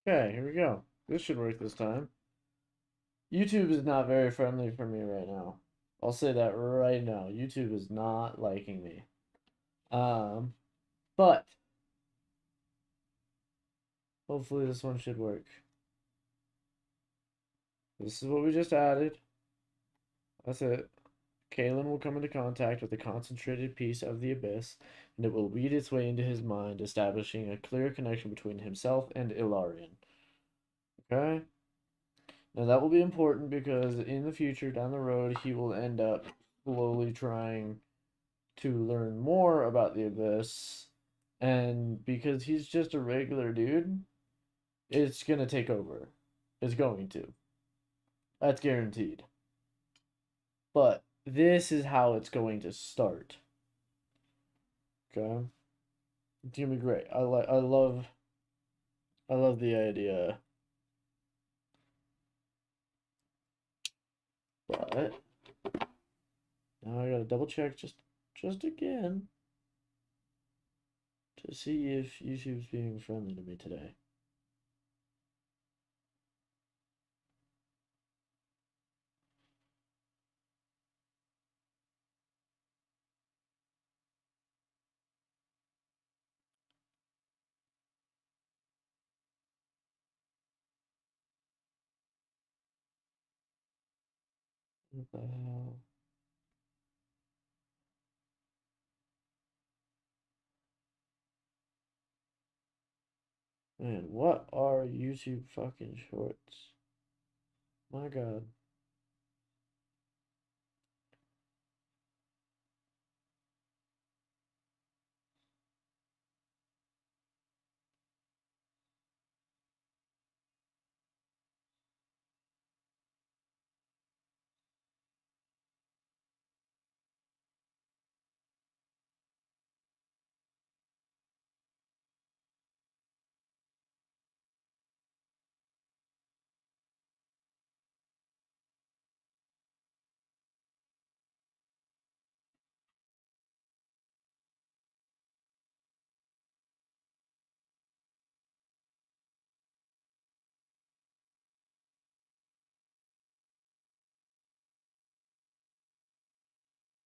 Okay, here we go. This should work this time. YouTube is not very friendly for me right now. I'll say that right now. YouTube is not liking me. Um, but hopefully this one should work. This is what we just added. That's it. Kalen will come into contact with a concentrated piece of the abyss, and it will weed its way into his mind, establishing a clear connection between himself and Ilarion. Okay? Now that will be important because in the future, down the road, he will end up slowly trying to learn more about the abyss, and because he's just a regular dude, it's gonna take over. It's going to. That's guaranteed. But this is how it's going to start. Okay? It's gonna be great. I love the idea. But now I gotta double check just again to see if YouTube's being friendly to me today. What the hell? Man, what are YouTube fucking shorts? My God.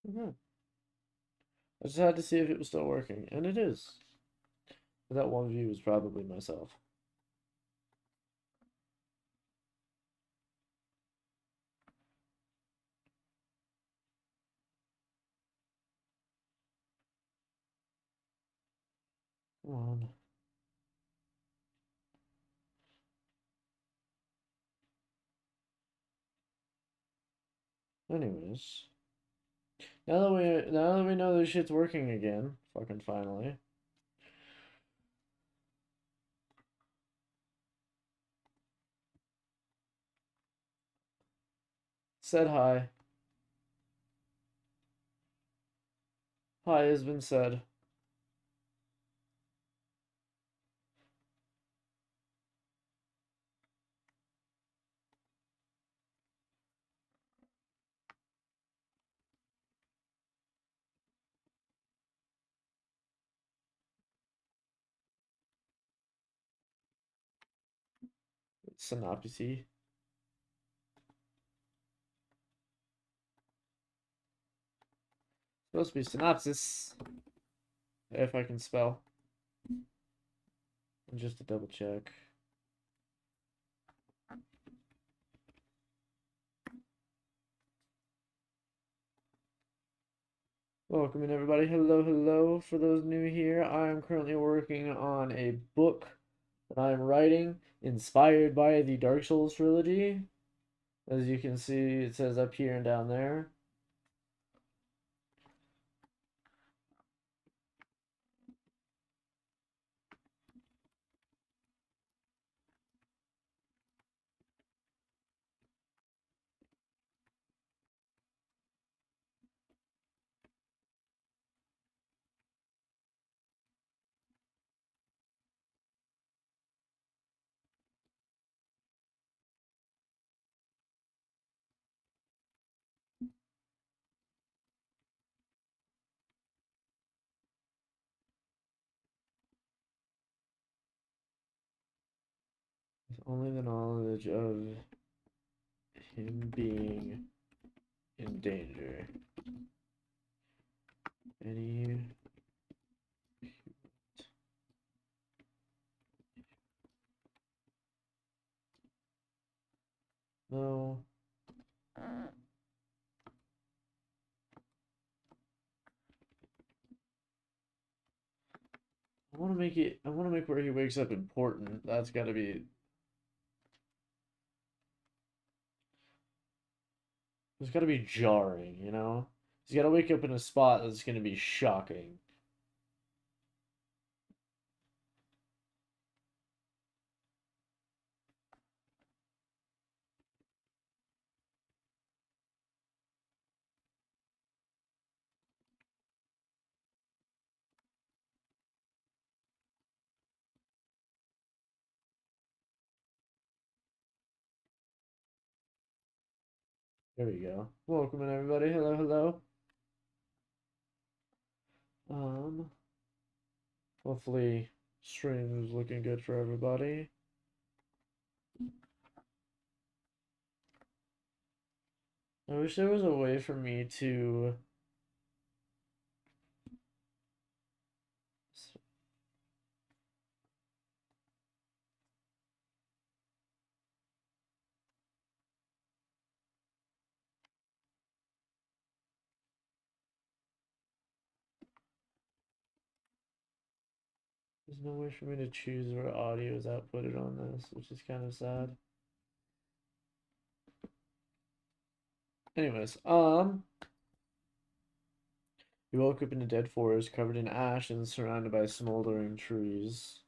Mhm. I just had to see if it was still working, and it is. That one view is probably myself. Come on. Anyways, now that we know this shit's working again, fucking finally. Said hi. Hi has been said. Synopsis. Supposed to be synopsis. If I can spell. Just to double check. Welcome in everybody. Hello, hello. For those new here, I am currently working on a book that I am writing inspired by the Dark Souls Trilogy. As you can see, it says up here and down there. Only the knowledge of him being in danger. Any no. I want to make where he wakes up important. That's got to be, it's got to be jarring, you know? He's got to wake up in a spot that's going to be shocking. There we go. Welcome in everybody. Hello, hello. Um, Hopefully stream is looking good for everybody. I wish there was a way for me to there's no way for me to choose where audio is outputted on this, which is kind of sad. Anyways, he woke up in a dead forest covered in ash and surrounded by smoldering trees.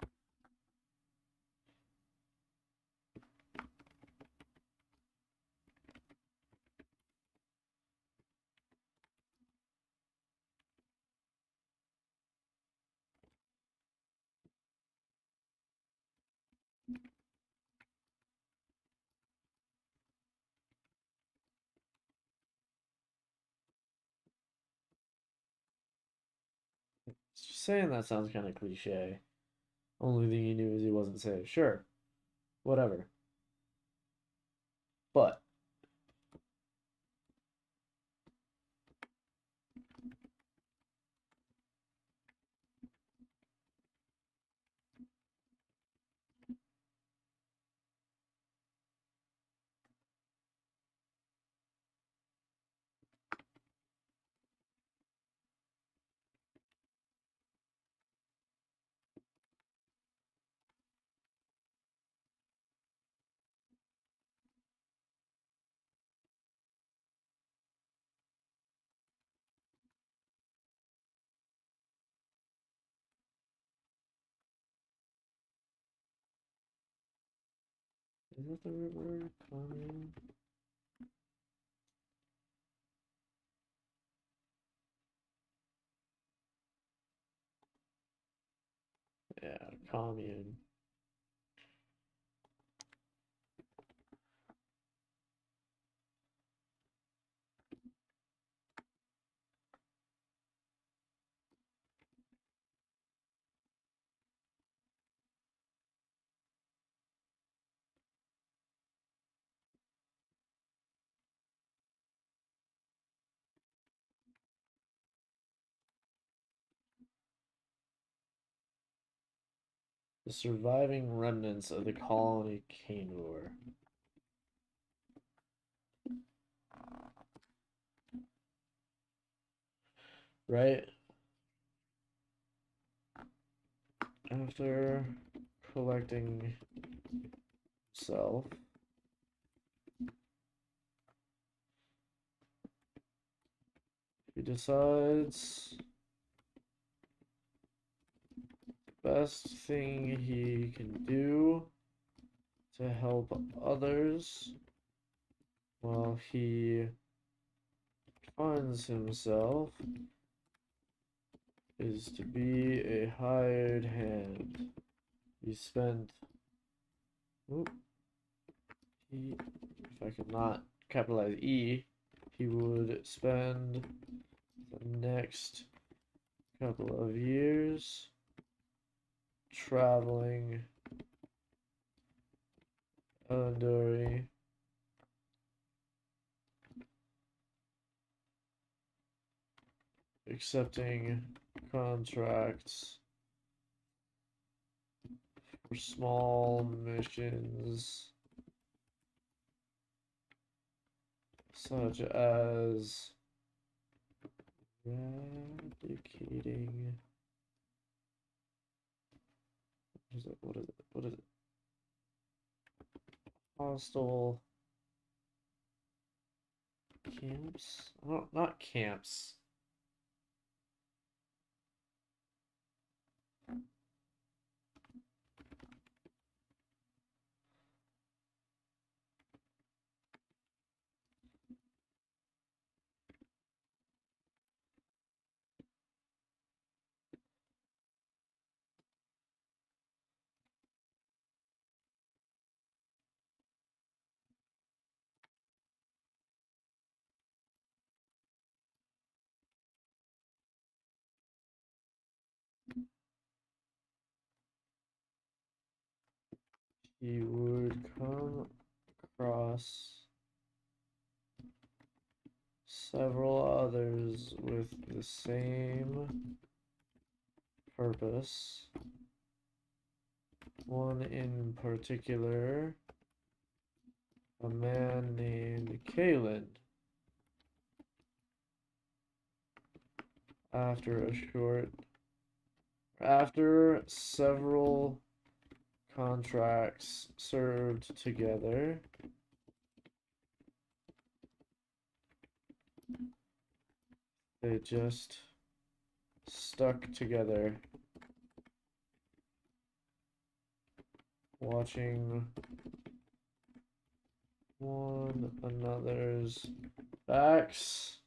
Just saying that sounds kind of cliche. Only thing he knew is he wasn't safe. Sure, whatever. But is that the river coming? Yeah, commune. The surviving remnants of the colony Canor. Right after collecting himself, he decides the best thing he can do to help others while he finds himself is to be a hired hand. He spent, oop, if I could not capitalize E, he would spend the next couple of years traveling Dory. Accepting contracts for small missions such as eradicating. What is it? What is it? What is it? Hostile camps? Oh, not camps. He would come across several others with the same purpose. One in particular, a man named Kalen. After several contracts served together, they just stuck together, watching one another's backs.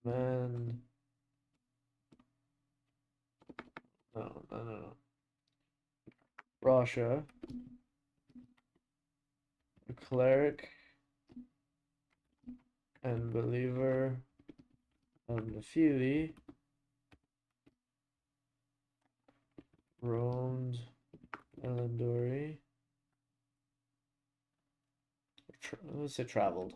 Man, no. Russia, a cleric and believer of Nephili, roamed Elandori. Let's say traveled.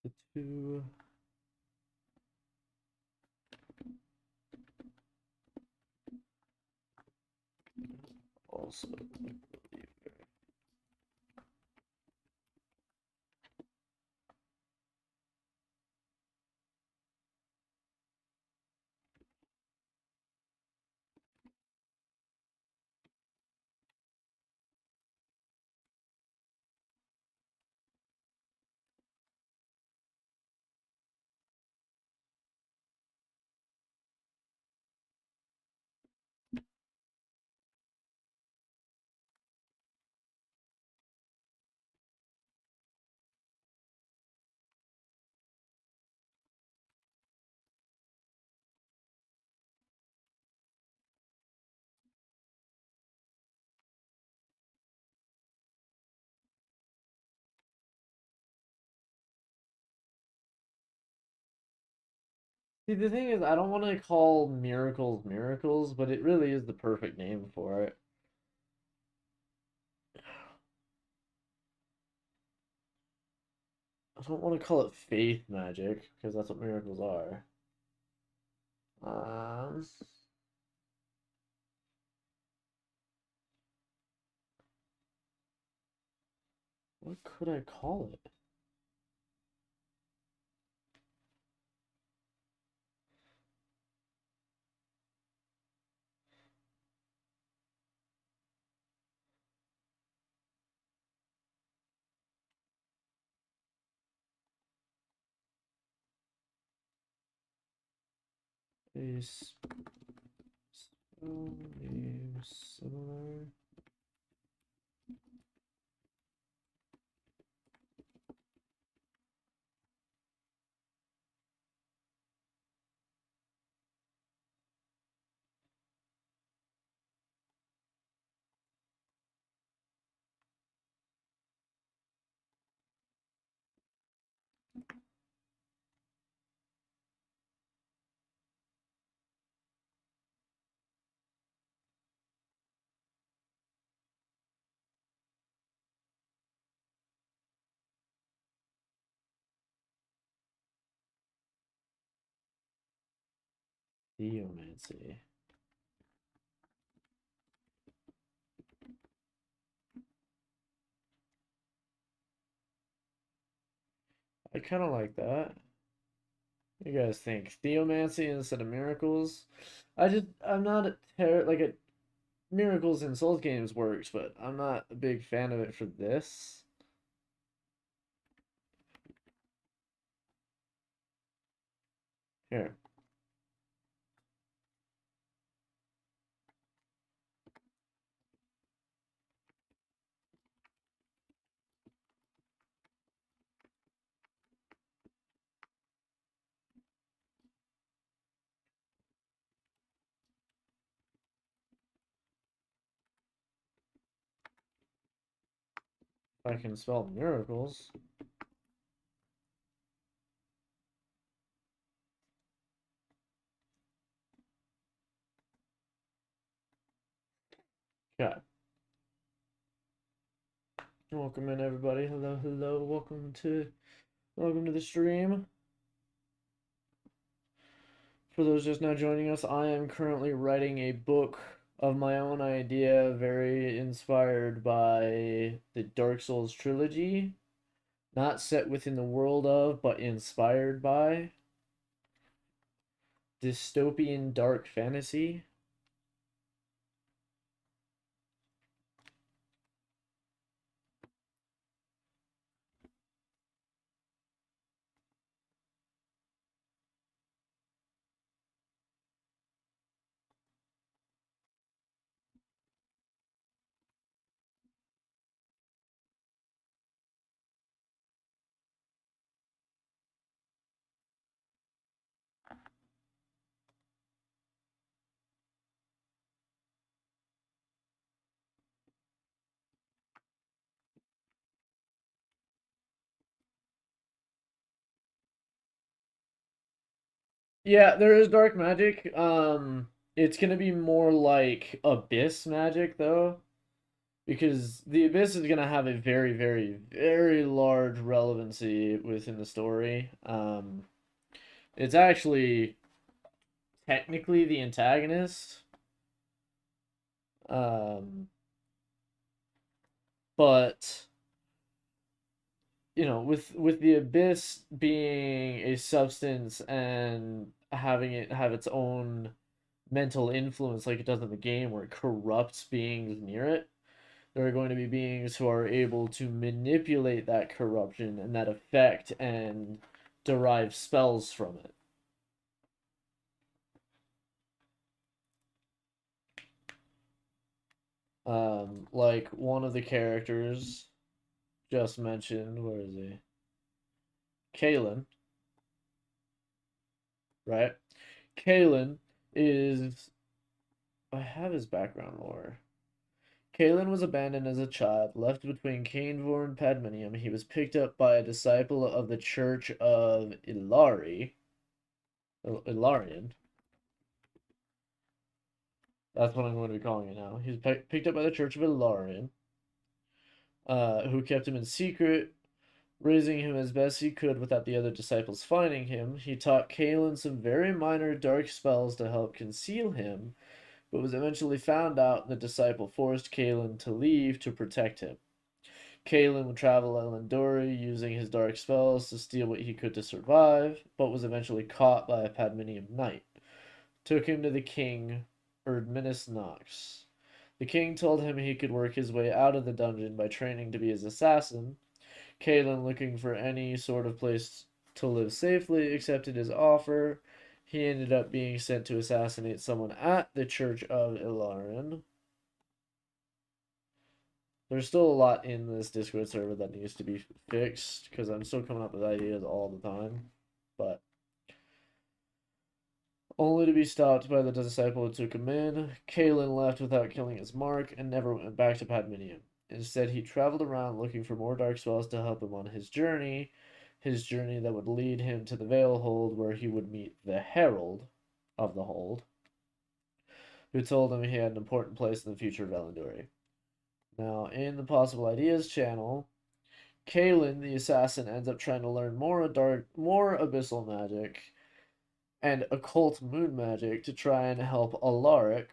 The two also believer. See, the thing is, I don't want to call miracles miracles, but it really is the perfect name for it. I don't want to call it faith magic because that's what miracles are. Um, what could I call it? A spell name similar. Theomancy. I kind of like that. What do you guys think? Theomancy instead of miracles? I'm not like a miracles in Souls games works, but I'm not a big fan of it for this. Here. If I can spell miracles. Yeah. Welcome in everybody. Hello, hello. Welcome to the stream. For those just now joining us, I am currently writing a book of my own idea, very inspired by the Dark Souls Trilogy. Not set within the world of, but inspired by dystopian dark fantasy. Yeah, there is dark magic. It's gonna be more like abyss magic though, because the abyss is gonna have a very, very, very large relevancy within the story. It's actually technically the antagonist. Um, but with the abyss being a substance and having it have its own mental influence like it does in the game where it corrupts beings near it, there are going to be beings who are able to manipulate that corruption and that effect and derive spells from it. Like one of the characters just mentioned, where is he? Kalen, right? Kalen is. I have his background lore. Kalen was abandoned as a child, left between Canevor and Padminium. He was picked up by a disciple of the Church of Ilarion. That's what I'm going to be calling it now. He was picked up by the Church of Ilarion, who kept him in secret, raising him as best he could without the other disciples finding him. He taught Kalen some very minor dark spells to help conceal him, but was eventually found out, and the disciple forced Kalen to leave to protect him. Kalen would travel Elendori using his dark spells to steal what he could to survive, but was eventually caught by a Padminium knight. Took him to the king, Erdminus Nox. The king told him he could work his way out of the dungeon by training to be his assassin. Kalen, looking for any sort of place to live safely, accepted his offer. he ended up being sent to assassinate someone at the Church of Ilarin. There's still a lot in this Discord server that needs to be fixed because I'm still coming up with ideas all the time. But only to be stopped by the disciple who took him in, Kalen left without killing his mark and never went back to Padminium. Instead, he traveled around looking for more dark spells to help him on his journey that would lead him to the Veil Hold, where he would meet the Herald of the Hold, who told him he had an important place in the future of Elenduri. Now, in the Possible Ideas channel, Kalen, the assassin, ends up trying to learn more abyssal magic and occult moon magic to try and help Alaric,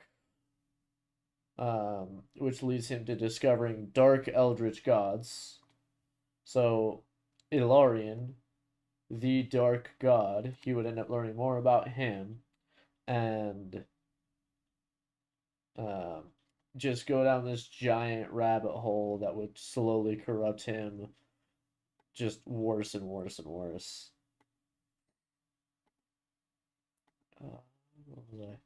which leads him to discovering dark eldritch gods. So, Ilarion, the dark god, he would end up learning more about him and um, just go down this giant rabbit hole that would slowly corrupt him just worse and worse and worse. What was I?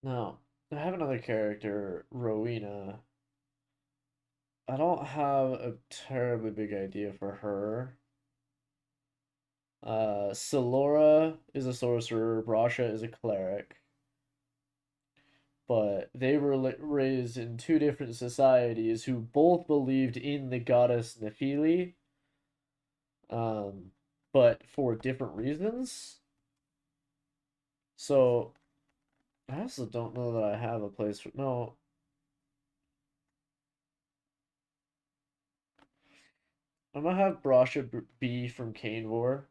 No, I have another character, Rowena. I don't have a terribly big idea for her. Silora is a sorcerer, Brasha is a cleric, but they were raised in two different societies who both believed in the goddess Nephili, um, but for different reasons. So I also don't know that I have a place for no. I'm gonna have Brasha be from Canevor.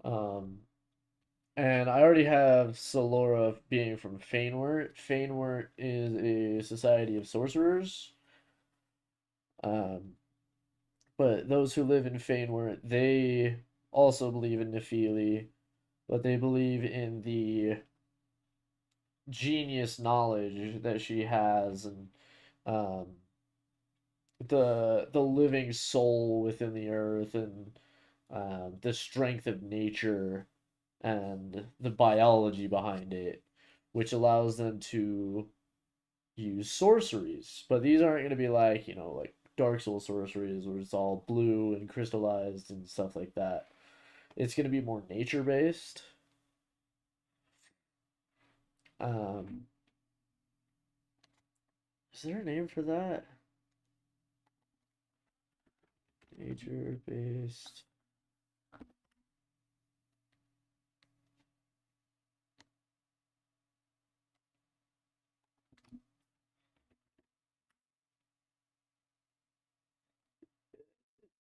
Um, and I already have Solora being from Fainwort. Fainwort is a society of sorcerers. Um, but those who live in Fainwort, they also believe in Nephili, but they believe in the genius knowledge that she has and um, the living soul within the earth and the strength of nature and the biology behind it, which allows them to use sorceries. But these aren't going to be like, like Dark Souls sorceries where it's all blue and crystallized and stuff like that. It's going to be more nature based. Um, is there a name for that? Nature based.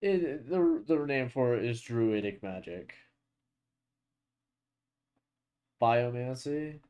The name for it is druidic magic. Biomancy.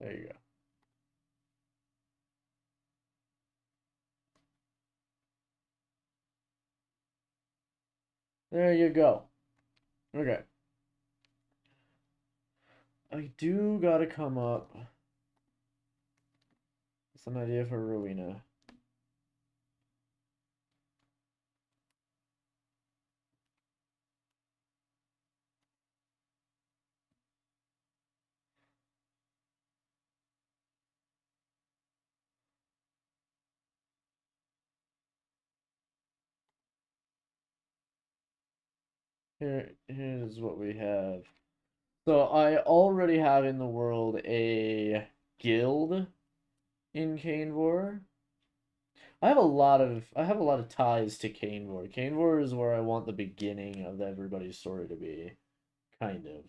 There you go. There you go. Okay. I do gotta come up with an idea for Rowena. Here's what we have. So I already have in the world a guild in Canevor. I have a lot of ties to Canevor. Canevor is where I want the beginning of everybody's story to be, kind of.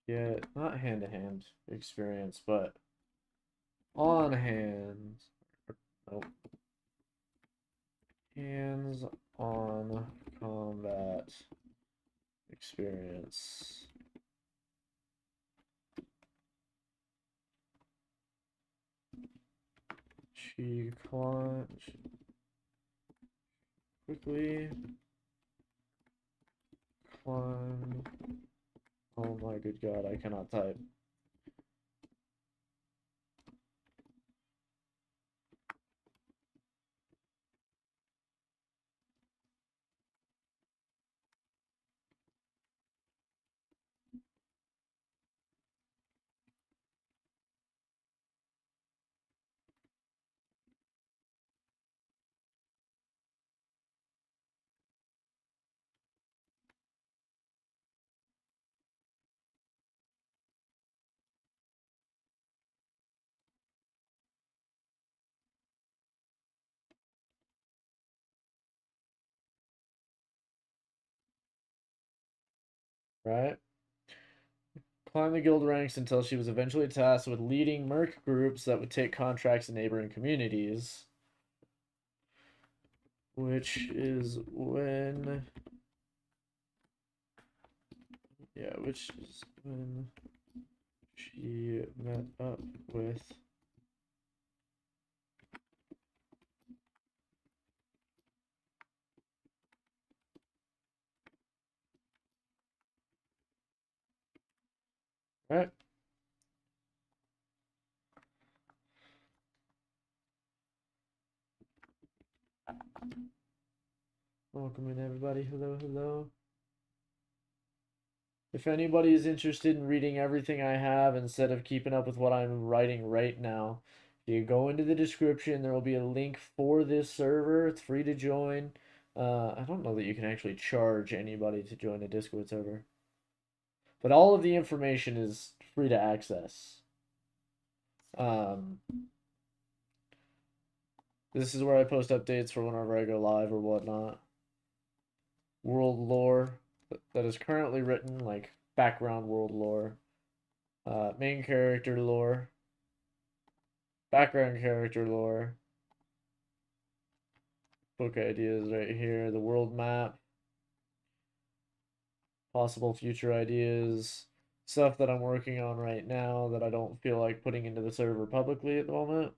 Yeah, not hand-to-hand experience, but on hand. Nope. Hands-on combat experience. She climbed quickly. Climb. Oh my good god, I cannot type. Right? Climbed the guild ranks until she was eventually tasked with leading merc groups that would take contracts in neighboring communities. Which is when. Yeah, which is when she met up with. Right? Welcome in, everybody. Hello, hello. If anybody is interested in reading everything I have instead of keeping up with what I'm writing right now, you go into the description. There will be a link for this server. It's free to join. I don't know that you can actually charge anybody to join a Discord server, but all of the information is free to access. Um, this is where I post updates for whenever I go live or whatnot. World lore that is currently written, like background world lore, main character lore, background character lore, book ideas right here, the world map, possible future ideas, stuff that I'm working on right now that I don't feel like putting into the server publicly at the moment.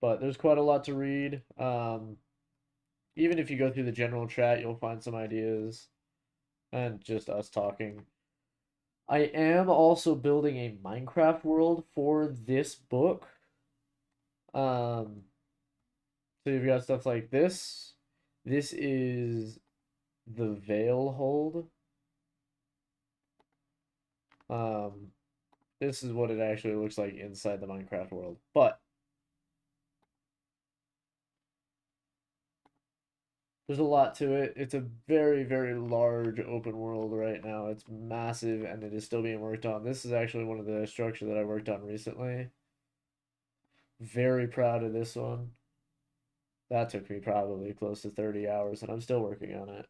But there's quite a lot to read. Even if you go through the general chat, you'll find some ideas and just us talking. I am also building a Minecraft world for this book. So you've got stuff like this. This is the Veil Hold. Um, this is what it actually looks like inside the Minecraft world. But there's a lot to it. It's a very, very large open world right now. It's massive and it is still being worked on. This is actually one of the structure that I worked on recently. Very proud of this one. That took me probably close to 30 hours and I'm still working on it.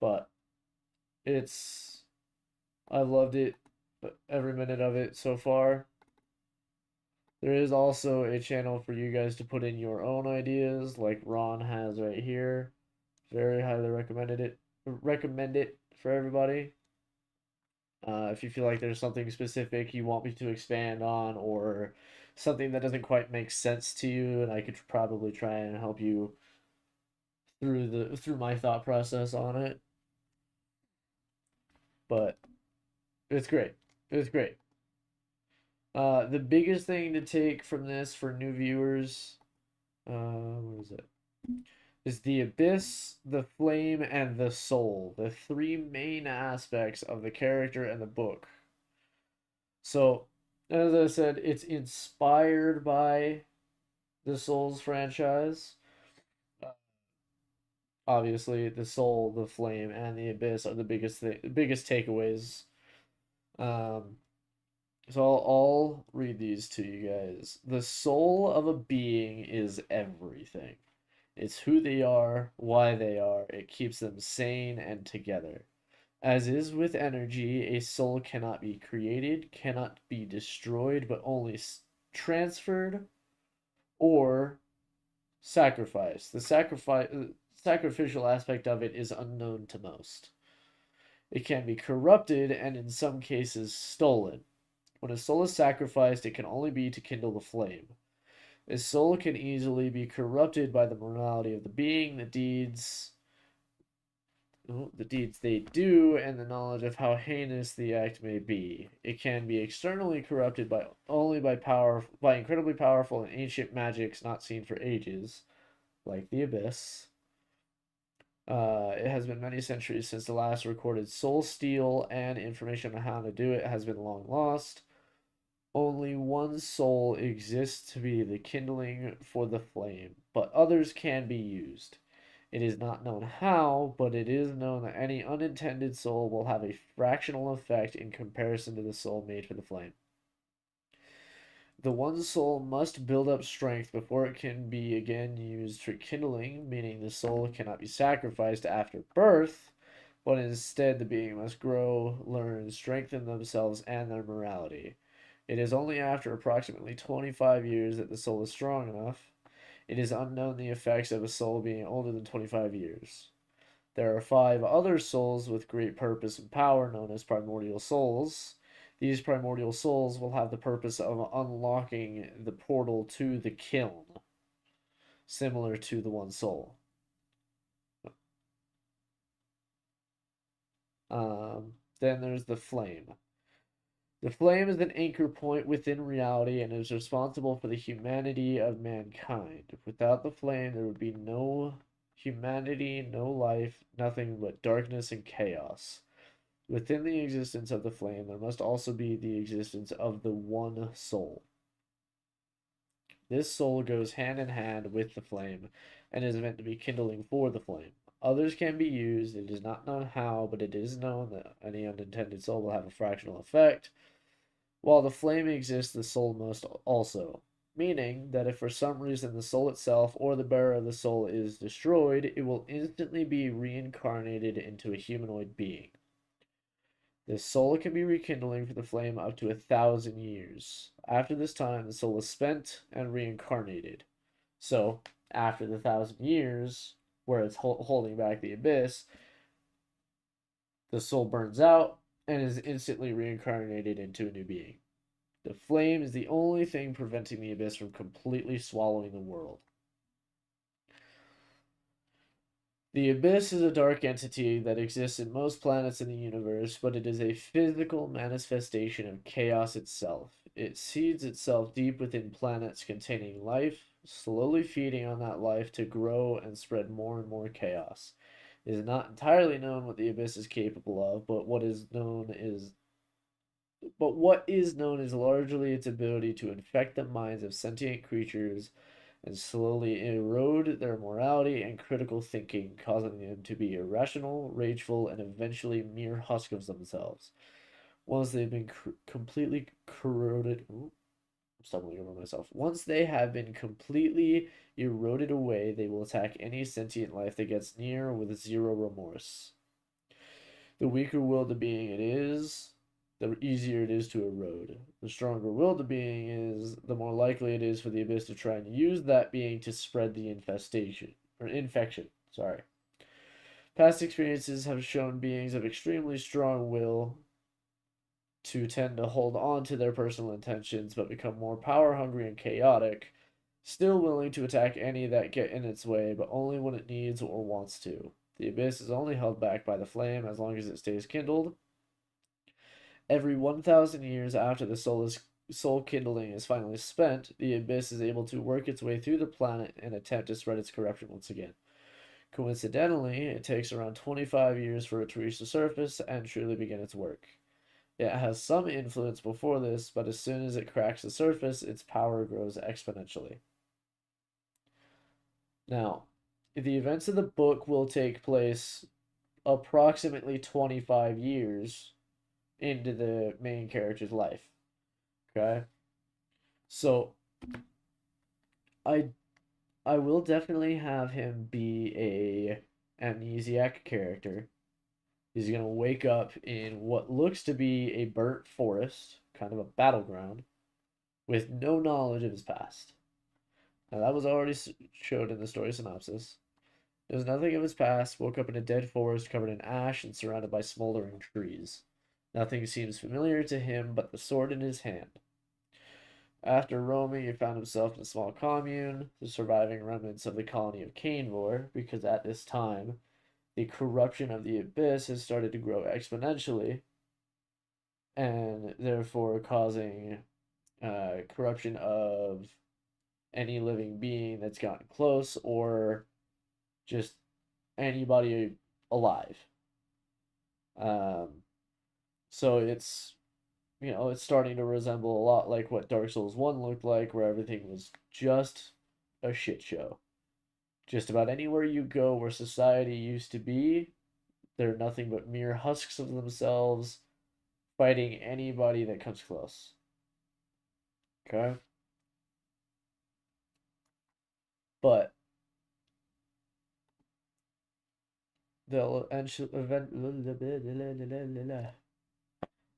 But it's I've loved it every minute of it so far. There is also a channel for you guys to put in your own ideas, like Ron has right here. Very highly recommend it for everybody. If you feel like there's something specific you want me to expand on, or something that doesn't quite make sense to you, and I could probably try and help you through my thought process on it. But it's great. It's great. The biggest thing to take from this for new viewers, what is it? Is the abyss, the flame, and the soul, the three main aspects of the character and the book. So, as I said, it's inspired by the Souls franchise. Uh, Obviously, the soul, the flame, and the abyss are the biggest takeaways. Um, so I'll read these to you guys. The soul of a being is everything. It's who they are, why they are. It keeps them sane and together. As is with energy, a soul cannot be created, cannot be destroyed, but only transferred or sacrificed. The sacrificial aspect of it is unknown to most. It can be corrupted and in some cases stolen. When a soul is sacrificed, it can only be to kindle the flame. A soul can easily be corrupted by the morality of the being, the deeds they do, and the knowledge of how heinous the act may be. It can be externally corrupted by incredibly powerful and ancient magics not seen for ages, like the abyss. It has been many centuries since the last recorded soul steal, and information on how to do it has been long lost. Only one soul exists to be the kindling for the flame, but others can be used. It is not known how, but it is known that any unintended soul will have a fractional effect in comparison to the soul made for the flame. The one soul must build up strength before it can be again used for kindling, meaning the soul cannot be sacrificed after birth, but instead the being must grow, learn, strengthen themselves and their morality. It is only after approximately 25 years that the soul is strong enough. It is unknown the effects of a soul being older than 25 years. There are 5 other souls with great purpose and power known as primordial souls. These primordial souls will have the purpose of unlocking the portal to the kiln, similar to the one soul. Then there's the flame. The flame is an anchor point within reality and is responsible for the humanity of mankind. Without the flame, there would be no humanity, no life, nothing but darkness and chaos. Within the existence of the flame, there must also be the existence of the one soul. This soul goes hand in hand with the flame and is meant to be kindling for the flame. Others can be used. It is not known how, but it is known that any unintended soul will have a fractional effect. While the flame exists, the soul must also, meaning that if for some reason the soul itself or the bearer of the soul is destroyed, it will instantly be reincarnated into a humanoid being. The soul can be rekindling for the flame up to 1,000 years. After this time, the soul is spent and reincarnated. So, after the 1,000 years, where it's holding back the abyss, the soul burns out and is instantly reincarnated into a new being. The flame is the only thing preventing the abyss from completely swallowing the world. The abyss is a dark entity that exists in most planets in the universe, but it is a physical manifestation of chaos itself. It seeds itself deep within planets containing life, slowly feeding on that life to grow and spread more and more chaos. It is not entirely known what the abyss is capable of, but what is known is largely its ability to infect the minds of sentient creatures and slowly erode their morality and critical thinking, causing them to be irrational, rageful, and eventually mere husks of themselves. Once they've been completely corroded, I'm stumbling over myself. Once they have been completely eroded away, they will attack any sentient life that gets near with zero remorse. The weaker willed the being it is, the easier it is to erode. The stronger willed the being is, the more likely it is for the abyss to try and use that being to spread the infestation or infection. Sorry. Past experiences have shown beings of extremely strong will to tend to hold on to their personal intentions but become more power hungry and chaotic, still willing to attack any that get in its way, but only when it needs or wants to. The abyss is only held back by the flame as long as it stays kindled. Every 1,000 years after the soul kindling is finally spent, the abyss is able to work its way through the planet and attempt to spread its corruption once again. Coincidentally, it takes around 25 years for it to reach the surface and truly begin its work. It has some influence before this, but as soon as it cracks the surface, its power grows exponentially. Now, the events of the book will take place approximately 25 years into the main character's life. Okay? So, I I will definitely have him be a amnesiac character. He's gonna wake up in what looks to be a burnt forest, kind of a battleground, with no knowledge of his past. Now that was already showed in the story synopsis. Knows nothing of his past, woke up in a dead forest covered in ash and surrounded by smoldering trees. Nothing seems familiar to him but the sword in his hand. After roaming, he found himself in a small commune, the surviving remnants of the colony of Canevor, because at this time, the corruption of the abyss has started to grow exponentially, and therefore causing corruption of any living being that's gotten close or just anybody alive. Um, so it's starting to resemble a lot like what Dark Souls 1 looked like, where everything was just a shit show. Just about anywhere you go where society used to be, they're nothing but mere husks of themselves fighting anybody that comes close. Okay? But they'll event.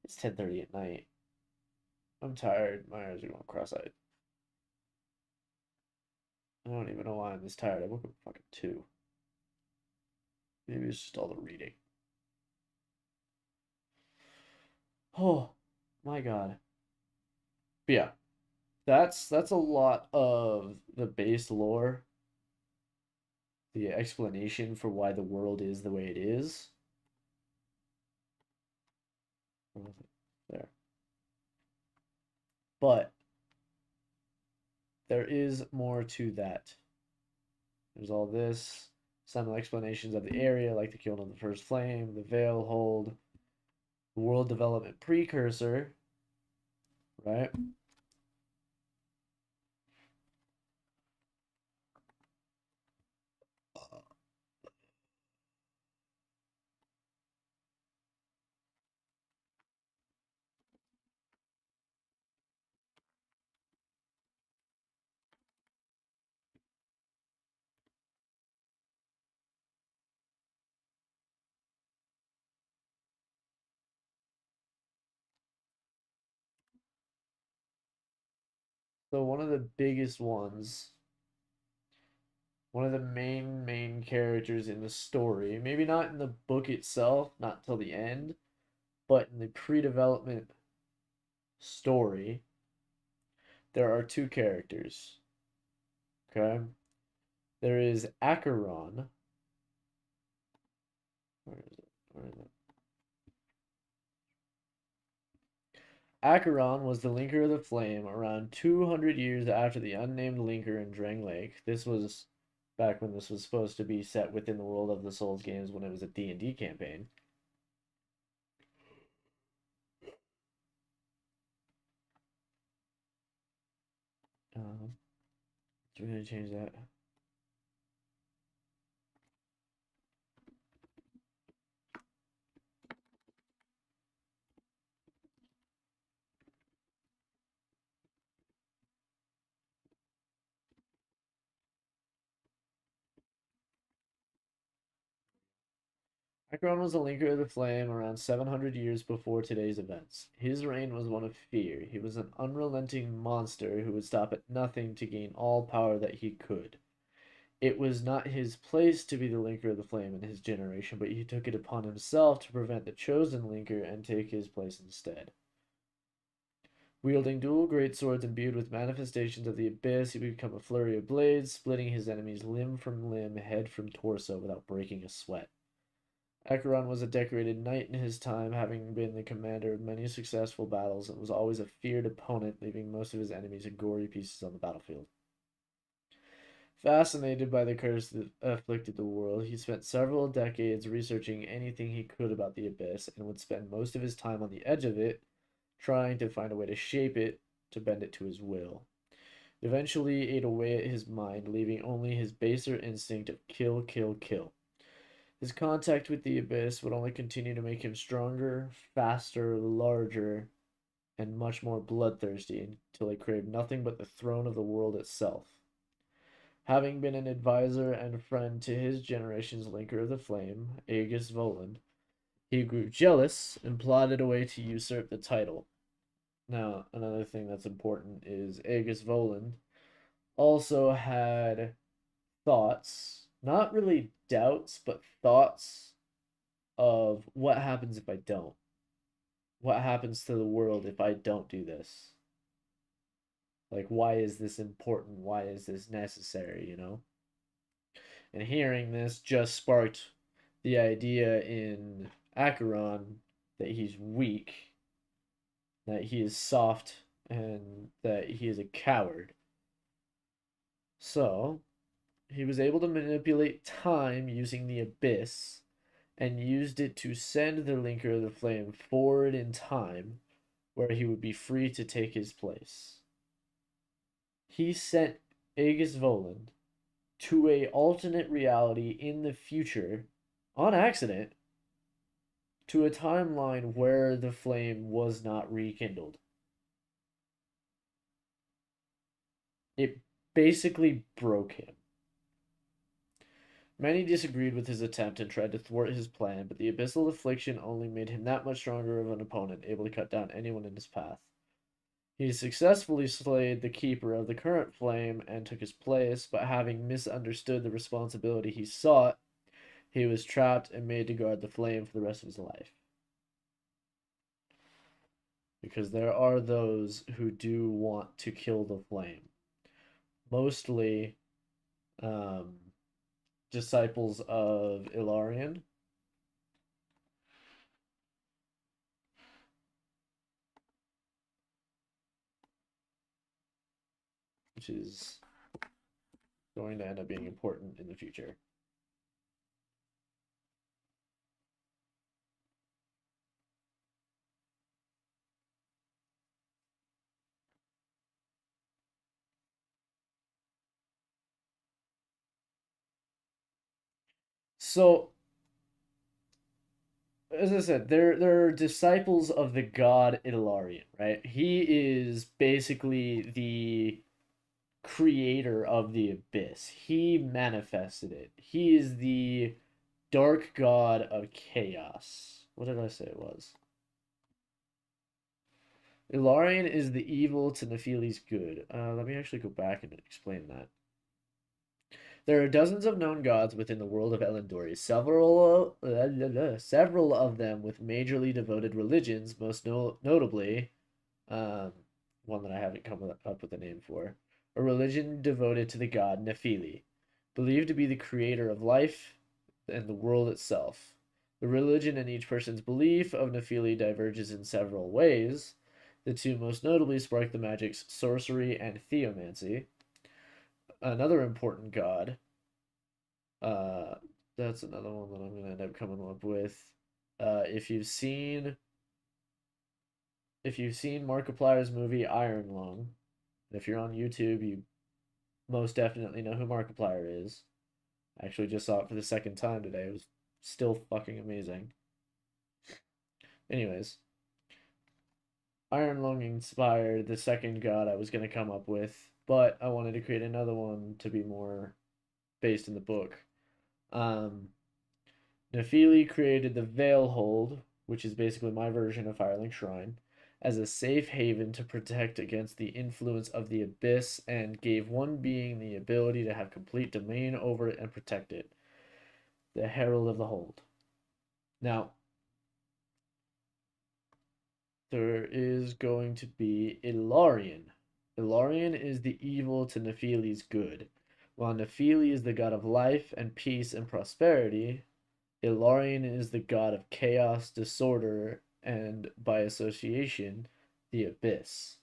It's 10:30 at night. I'm tired. My eyes are going cross-eyed. I don't even know why I'm this tired. I woke up at fucking 2. Maybe it's just all the reading. Oh my god. But yeah, that's a lot of the base lore, the explanation for why the world is the way it is. There. But there is more to that. There's all this, some explanations of the area, like the killing of the first flame, the veil hold, the world development precursor, right? So one of the biggest ones, one of the main characters in the story, maybe not in the book itself, not till the end, but in the pre-development story, there are two characters. Okay? There is Acheron. Where is it? Where is it? Acheron was the linker of the flame around 200 years after the unnamed linker in Drang Lake. This was back when this was supposed to be set within the world of the Souls games when it was a D&D campaign. So we're going to change that. Acheron was a linker of the flame around 700 years before today's events. His reign was one of fear. He was an unrelenting monster who would stop at nothing to gain all power that he could. It was not his place to be the linker of the flame in his generation, but he took it upon himself to prevent the chosen linker and take his place instead. Wielding dual greatswords imbued with manifestations of the abyss, he would become a flurry of blades, splitting his enemies limb from limb, head from torso, without breaking a sweat. Acheron was a decorated knight in his time, having been the commander of many successful battles, and was always a feared opponent, leaving most of his enemies in gory pieces on the battlefield. Fascinated by the curse that afflicted the world, he spent several decades researching anything he could about the abyss, and would spend most of his time on the edge of it, trying to find a way to shape it, to bend it to his will. It eventually ate away at his mind, leaving only his baser instinct of kill, kill, kill. His contact with the abyss would only continue to make him stronger, faster, larger, and much more bloodthirsty until he craved nothing but the throne of the world itself. Having been an advisor and friend to his generation's linker of the flame, Aegis Voland, he grew jealous and plotted a way to usurp the title. Now, another thing that's important is Aegis Voland also had thoughts, not really doubts, but thoughts of what happens if I don't? What happens to the world if I don't do this? Like, why is this important? Why is this necessary, you know? And hearing this just sparked the idea in Acheron that he's weak, that he is soft, and that he is a coward. So, he was able to manipulate time using the abyss and used it to send the linker of the flame forward in time where he would be free to take his place. He sent Aegis Voland to a alternate reality in the future on accident to a timeline where the flame was not rekindled. It basically broke him. Many disagreed with his attempt and tried to thwart his plan, but the abyssal affliction only made him that much stronger of an opponent, able to cut down anyone in his path. He successfully slayed the keeper of the current flame and took his place, but having misunderstood the responsibility he sought, he was trapped and made to guard the flame for the rest of his life. Because there are those who do want to kill the flame. Mostly disciples of Ilarion. Which is going to end up being important in the future. So, as I said, they're disciples of the god Ilarion, right? He is basically the creator of the abyss. He manifested it. He is the dark god of chaos. What did I say it was? Ilarion is the evil to Nephili's good. Let me actually go back and explain that. There are dozens of known gods within the world of Elendori, several of them with majorly devoted religions, most notably, um, one that I haven't come up with a name for, a religion devoted to the god Nephili, believed to be the creator of life and the world itself. The religion and each person's belief of Nephili diverges in several ways. The two most notably spark the magics sorcery and theomancy. Another important god, uh, that's another one that I'm gonna end up coming up with. If you've seen Markiplier's movie Iron Lung, if you're on YouTube, you most definitely know who Markiplier is. I actually just saw it for the second time today. It was still fucking amazing. Anyways, Iron Lung inspired the second god I was gonna come up with, but I wanted to create another one to be more based in the book. Um, Nephili created the Veilhold, which is basically my version of Firelink Shrine, as a safe haven to protect against the influence of the abyss, and gave one being the ability to have complete domain over it and protect it, the Herald of the Hold. Now, there is going to be Ilarion. Ilarion is the evil to Nephili's good. While Nephili is the god of life and peace and prosperity, Ilarion is the god of chaos, disorder, and, by association, the abyss.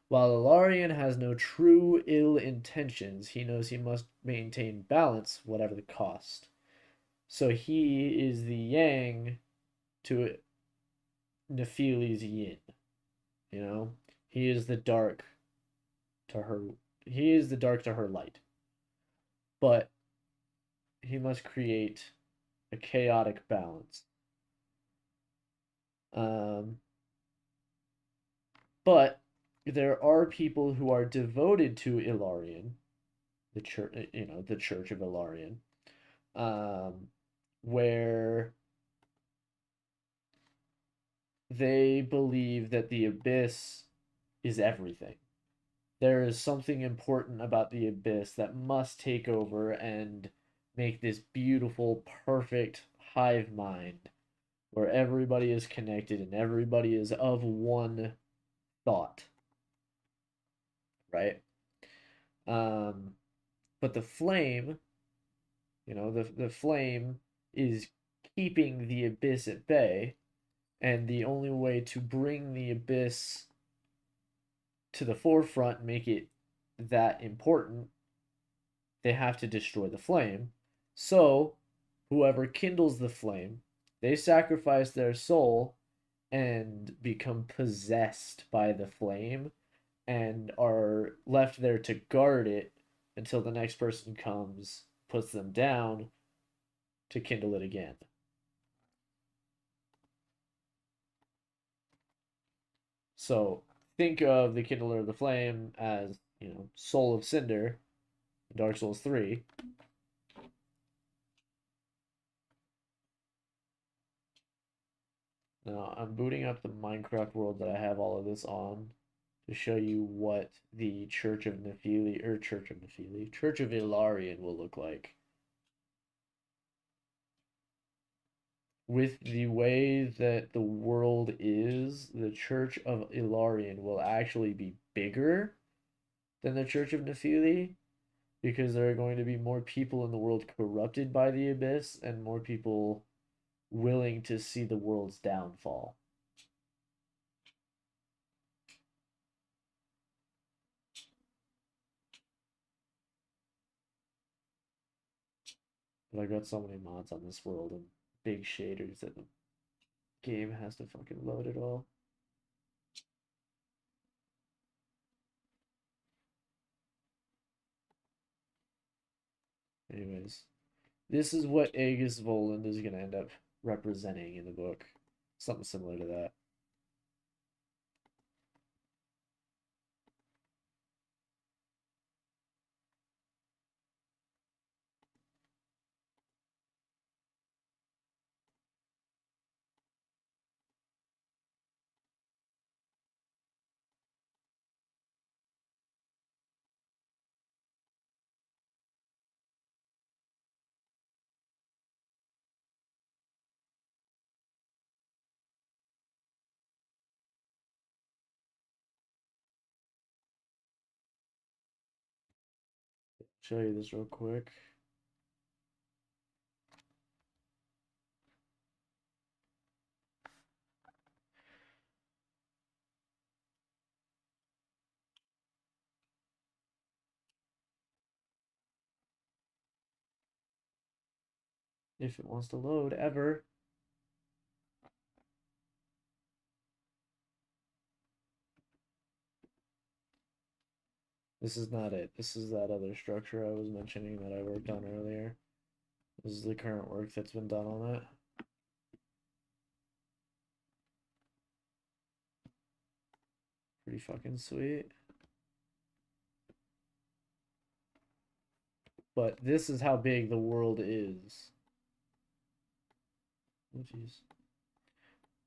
While Ilarion has no true ill intentions, he knows he must maintain balance, whatever the cost. So he is the yang to Nephili's yin. You know, he is the dark to her. He is the dark to her light. But he must create a chaotic balance. Um, but there are people who are devoted to Ilarion, the church, the Church of Ilarion, um, where they believe that the abyss is everything. There is something important about the abyss that must take over and make this beautiful, perfect hive mind where everybody is connected and everybody is of one thought, right? Um, but the flame, the flame is keeping the abyss at bay, and the only way to bring the abyss to the forefront and make it that important, they have to destroy the flame. So, whoever kindles the flame, they sacrifice their soul and become possessed by the flame and are left there to guard it until the next person comes, puts them down to kindle it again. So think of the Kindler of the Flame as, Soul of Cinder in Dark Souls 3. Now I'm booting up the Minecraft world that I have all of this on to show you what the Church of Church of Ilarion will look like. With the way that the world is, the Church of Ilarion will actually be bigger than the Church of Nephili because there are going to be more people in the world corrupted by the abyss and more people willing to see the world's downfall. But I got so many mods on this world and big shaders that the game has to fucking load it all. Anyways, this is what Aegis Voland is going to end up representing in the book. Something similar to that. Show you this real quick. If it wants to load ever. This is not it. This is that other structure I was mentioning that I worked on earlier. This is the current work that's been done on it. Pretty fucking sweet. But this is how big the world is. Oh, jeez.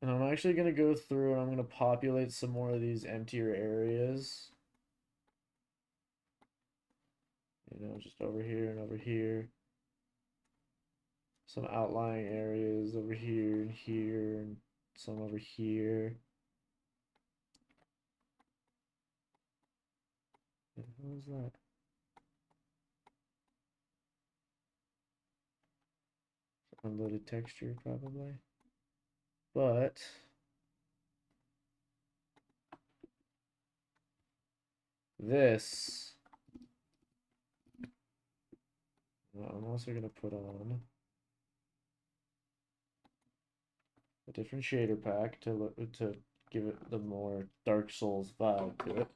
And I'm actually going to go through and I'm going to populate some more of these emptier areas. You know, just over here and over here. Some outlying areas over here and here, and some over here. What the hell is that? Unloaded texture, probably. But this, I'm also going to put on a different shader pack to give it the more Dark Souls vibe to it.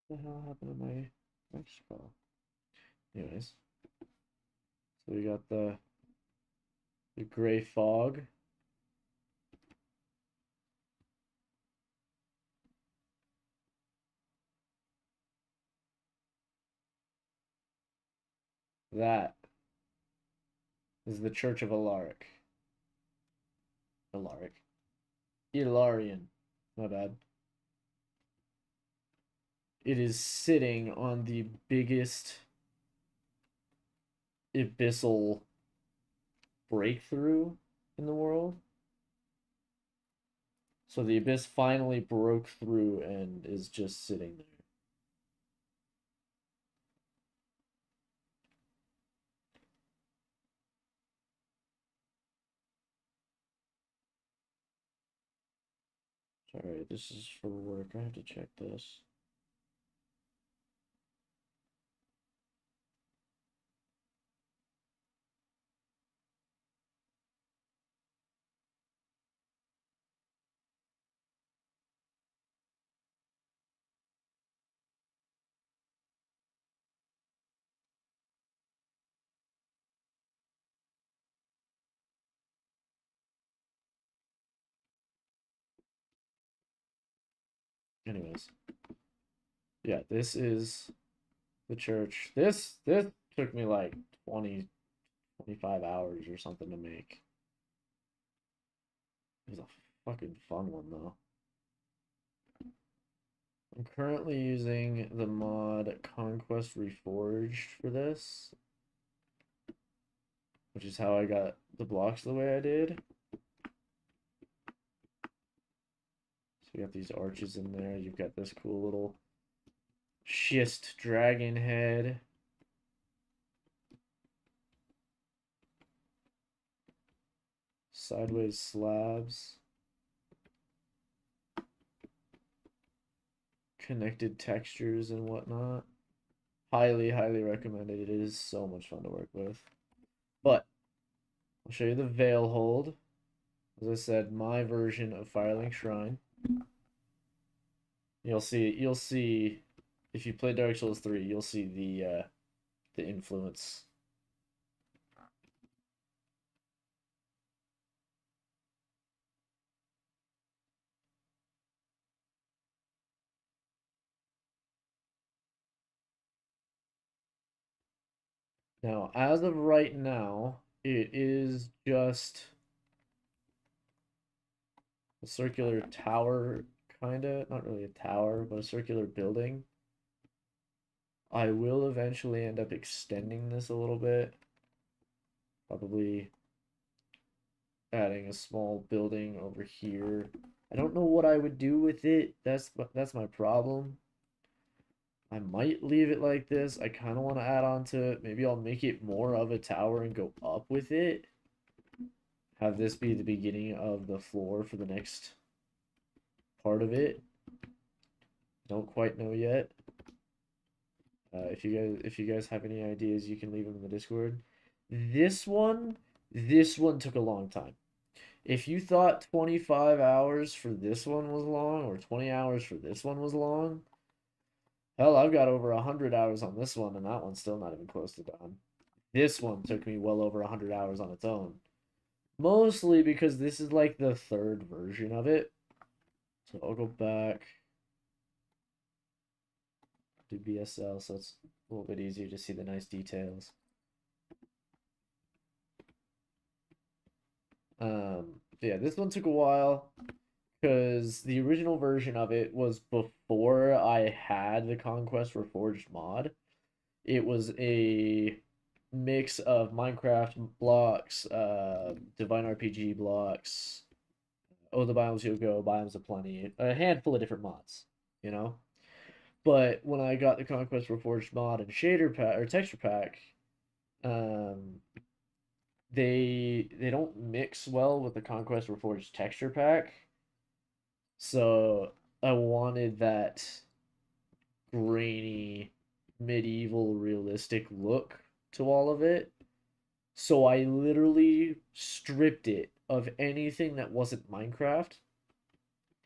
What the hell happened to my text file? Anyways, so we got the gray fog. That is the Church of Alaric. Alaric. Ilarian. My bad. It is sitting on the biggest abyssal breakthrough in the world. So the abyss finally broke through and is just sitting there. Sorry, this is for work. I have to check this. Anyways, yeah, this is the church. This took me like 20, 25 hours or something to make. It was a fucking fun one though. I'm currently using the mod Conquest Reforged for this, which is how I got the blocks the way I did. So you got these arches in there. You've got this cool little schist dragon head. Sideways slabs. Connected textures and whatnot. Highly, highly recommended. It is so much fun to work with. But I'll show you the veil hold. As I said, my version of Firelink Shrine. You'll see if you play Dark Souls 3, you'll see the influence. Now, as of right now, it is just a circular tower, kinda. Not really a tower, but a circular building. I will eventually end up extending this a little bit. Probably adding a small building over here. I don't know what I would do with it. That's my problem. I might leave it like this. I kind of want to add on to it. Maybe I'll make it more of a tower and go up with it. have this be the beginning of the floor for the next part of it. Don't quite know yet. If you guys have any ideas, you can leave them in the Discord. This one, this one took a long time. If you thought 25 hours for this one was long, or 20 hours for this one was long, hell, I've got over 100 hours on this one, and that one's still not even close to done. This one took me well over 100 hours on its own. Mostly because this is like the third version of it. So I'll go back to BSL, so it's a little bit easier to see the nice details. Yeah, this one took a while because the original version of it was before I had the Conquest Reforged mod. It was a mix of Minecraft blocks, Divine RPG blocks, Oh the Biomes You'll Go, Biomes of Plenty, a handful of different mods, you know? But when I got the Conquest Reforged mod and shader pack or texture pack, um, they don't mix well with the Conquest Reforged texture pack. So I wanted that grainy, medieval, realistic look to all of it. So I literally stripped it of anything that wasn't Minecraft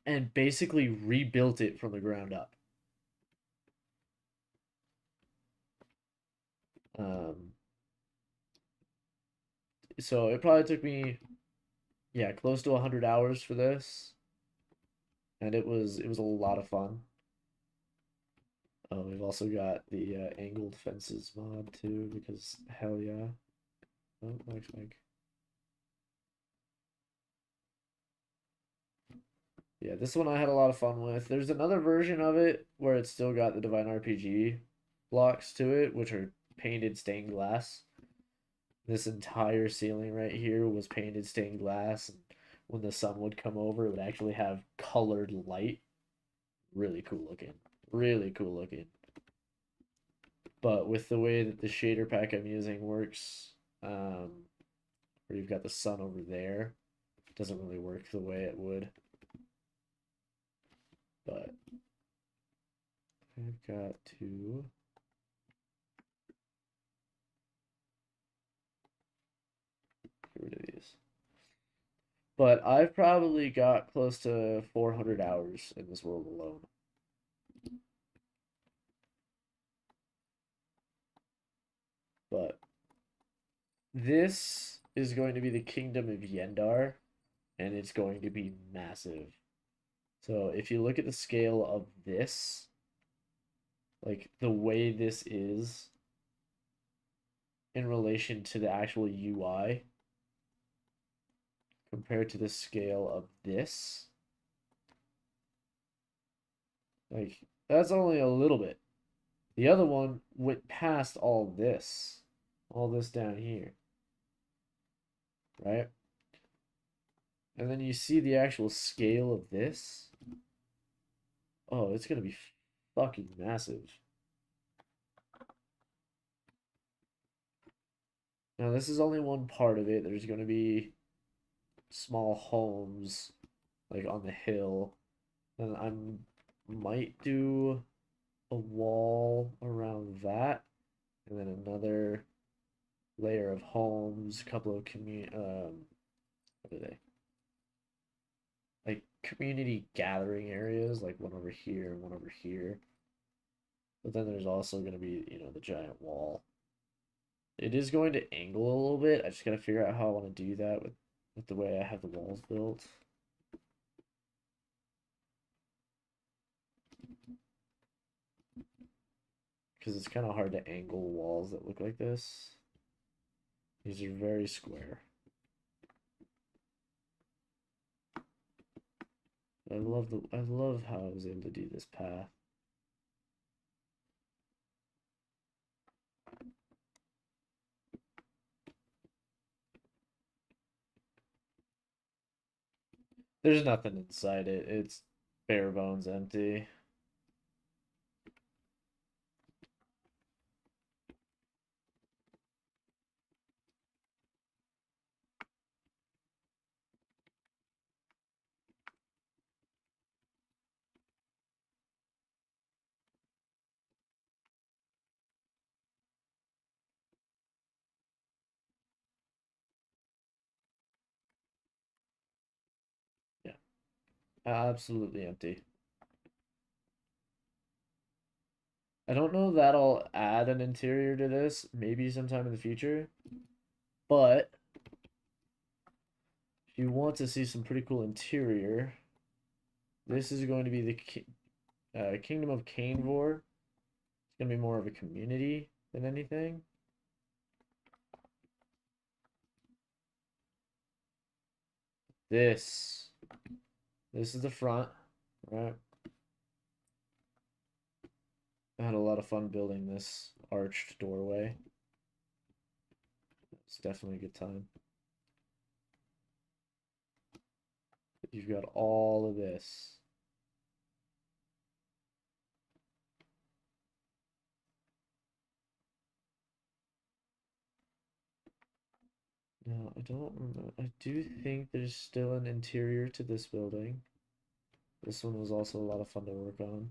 and basically rebuilt it from the ground up. Um, so it probably took me, yeah, close to 100 hours for this, and it was a lot of fun. Oh, we've also got the angled fences mod too, because hell yeah. Oh, Mike. Yeah, this one I had a lot of fun with. There's another version of it where it's still got the Divine RPG blocks to it, which are painted stained glass. This entire ceiling right here was painted stained glass, and when the sun would come over, it would actually have colored light. Really cool looking. Really cool looking. But with the way that the shader pack I'm using works, where you've got the sun over there, it doesn't really work the way it would. But I've got to get rid of these. But I've probably got close to 400 hours in this world alone. But this is going to be the Kingdom of Yendar, and it's going to be massive. So if you look at the scale of this, like the way this is in relation to the actual UI, compared to the scale of this, like that's only a little bit. The other one went past all this down here, right? And then you see the actual scale of this. Oh, it's gonna be fucking massive. Now this is only one part of it. There's gonna be small homes like on the hill. And I might do a wall around that, and then another layer of homes, a couple of what are they? Like community gathering areas, like one over here and one over here. But then there's also going to be, the giant wall. It is going to angle a little bit. I just got to figure out how I want to do that with the way I have the walls built. Because it's kind of hard to angle walls that look like this. These are very square. I love how I was able to do this path. There's nothing inside it. It's bare bones empty. Absolutely empty. I don't know that I'll add an interior to this, maybe sometime in the future, but if you want to see some pretty cool interior, this is going to be the Kingdom of Canevor. It's going to be more of a community than anything. This. This is the front, right? I had a lot of fun building this arched doorway. It's definitely a good time. You've got all of this. No, I don't remember. I do think there's still an interior to this building. This one was also a lot of fun to work on.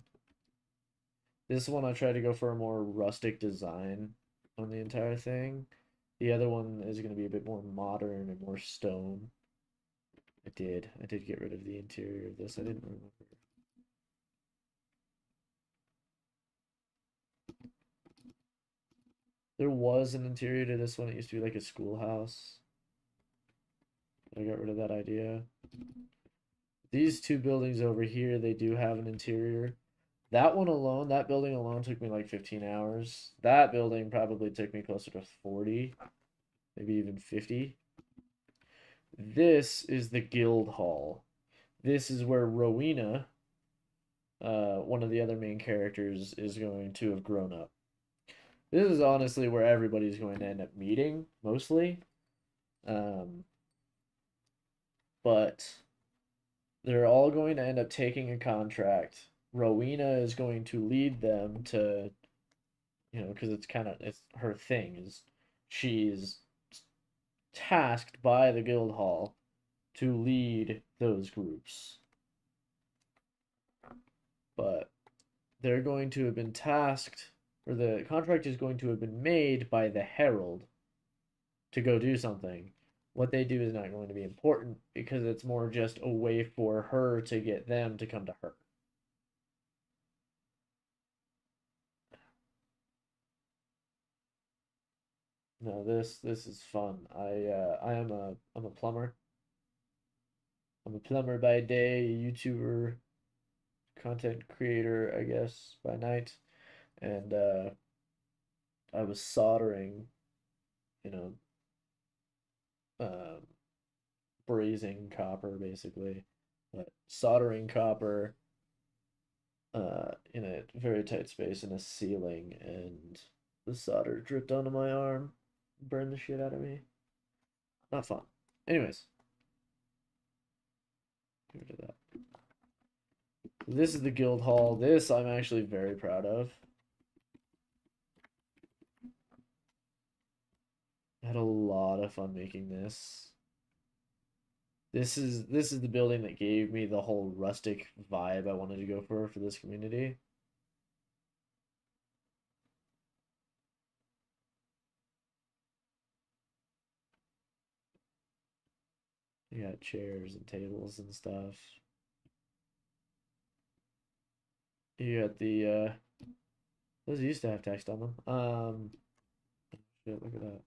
This one I tried to go for a more rustic design on the entire thing. The other one is going to be a bit more modern and more stone. I did get rid of the interior of this. I didn't remember. There was an interior to this one. It used to be like a schoolhouse. I got rid of that idea. These two buildings over here, they do have an interior. That one alone, that building alone took me like 15 hours. That building probably took me closer to 40, maybe even 50. This is the guild hall. This is where Rowena, one of the other main characters, is going to have grown up. This is honestly where everybody's going to end up meeting, mostly. Um, but they're all going to end up taking a contract. Rowena is going to lead them to, because it's her thing is she's tasked by the guild hall to lead those groups. But they're going to have been tasked, or the contract is going to have been made by the herald to go do something. What they do is not going to be important because it's more just a way for her to get them to come to her. No, this is fun. I'm a plumber. I'm a plumber by day, YouTuber, content creator, I guess, by night. And I was soldering, you know, um, brazing copper basically, but soldering copper in a very tight space in a ceiling, and the solder dripped onto my arm, burned the shit out of me. Not fun. Anyways, get rid of that. This is the guild hall. This I'm actually very proud of. I had a lot of fun making this. This is the building that gave me the whole rustic vibe I wanted to go for this community. You got chairs and tables and stuff. You got the those used to have text on them. Shit, look at that.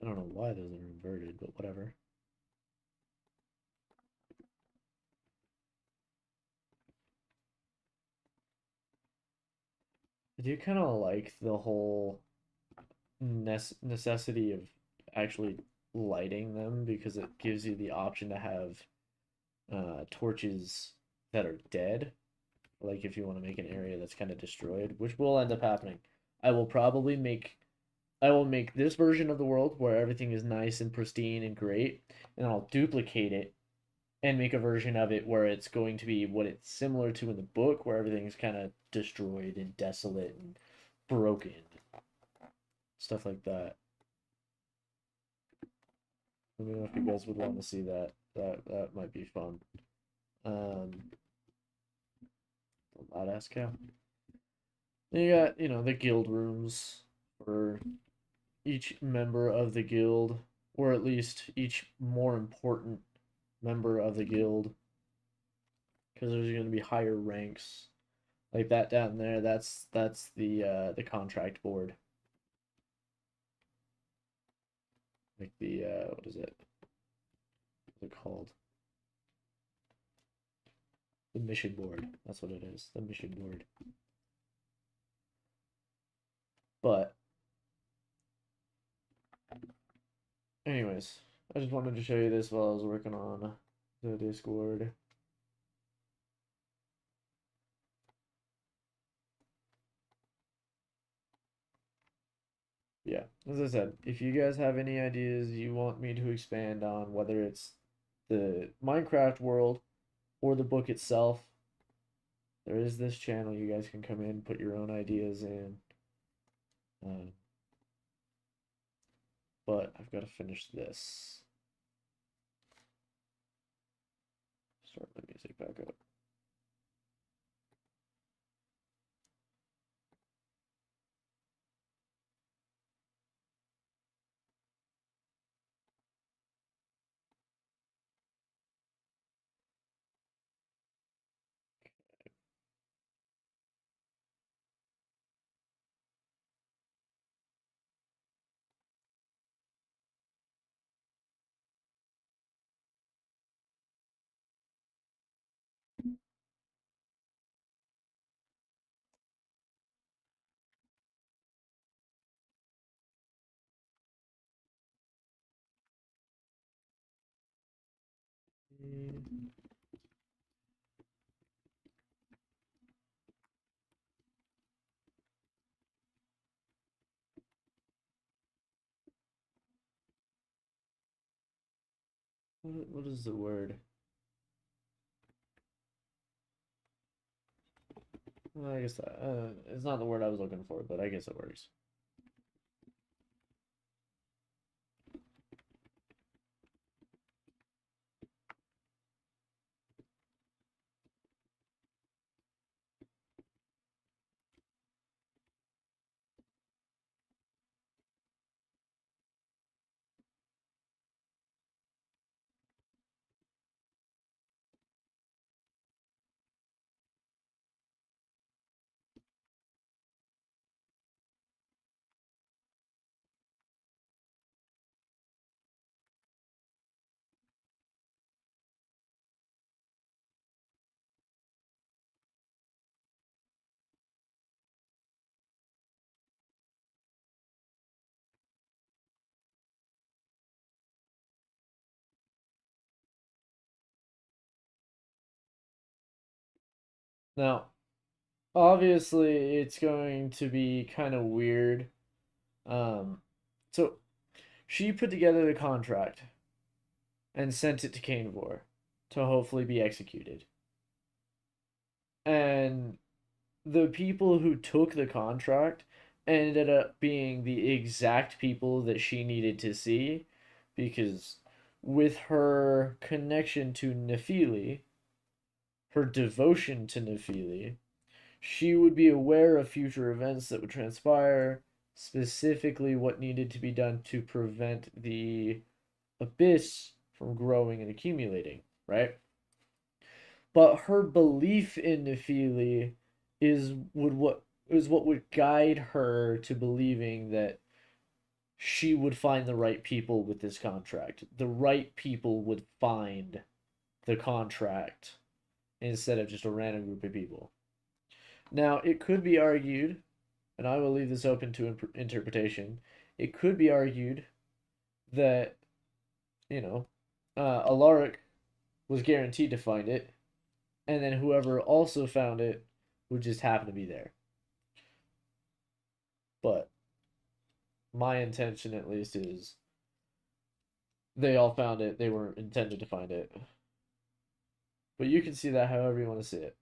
I don't know why those are inverted, but whatever. I do kind of like the whole necessity of actually lighting them because it gives you the option to have torches that are dead. Like if you want to make an area that's kind of destroyed, which will end up happening. I will probably make I will make this version of the world where everything is nice and pristine and great, and I'll duplicate it and make a version of it where it's going to be what it's similar to in the book, where everything's kind of destroyed and desolate and broken, stuff like that. Let me know if you guys would want to see that. That might be fun. Um, loud ass cow. And you got, the guild rooms for each member of the guild, or at least each more important member of the guild, because there's going to be higher ranks. Like that down there, that's the contract board. Like the what is it? What's it called? The mission board. That's what it is. The mission board. But anyways, I just wanted to show you this while I was working on the Discord. Yeah, as I said, if you guys have any ideas you want me to expand on, whether it's the Minecraft world or the book itself, there is this channel. You guys can come in, put your own ideas in. Uh, but I've got to finish this. Start my music back up. What is the word? Well, I guess it's not the word I was looking for, but I guess it works. Now, obviously, it's going to be kind of weird. So she put together the contract and sent it to Canevor to hopefully be executed. And the people who took the contract ended up being the exact people that she needed to see, because with her connection to Nephili, her devotion to Nephili, she would be aware of future events that would transpire, specifically what needed to be done to prevent the abyss from growing and accumulating, right? But her belief in Nephili is what would guide her to believing that she would find the right people with this contract. The right people would find the contract instead of just a random group of people. Now, it could be argued, and I will leave this open to interpretation, it could be argued that, Alaric was guaranteed to find it, and then whoever also found it would just happen to be there. But my intention, at least, is they all found it. They were intended to find it. But you can see that however you want to see it.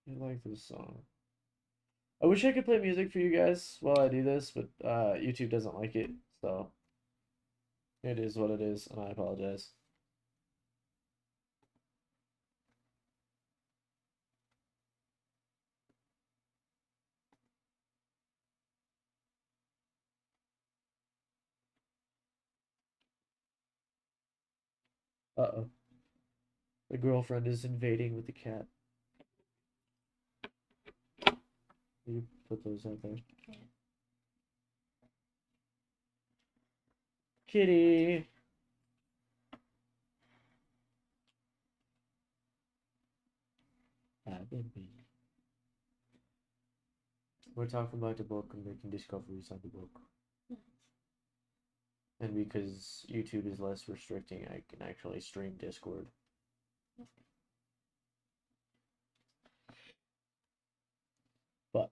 I like this song. I wish I could play music for you guys while I do this, but YouTube doesn't like it, so it is what it is, and I apologize. Uh-oh. The girlfriend is invading with the cat. You put those out there. Kitty! Baby. We're talking about the book and making discoveries on the book. And because YouTube is less restricting, I can actually stream Discord. But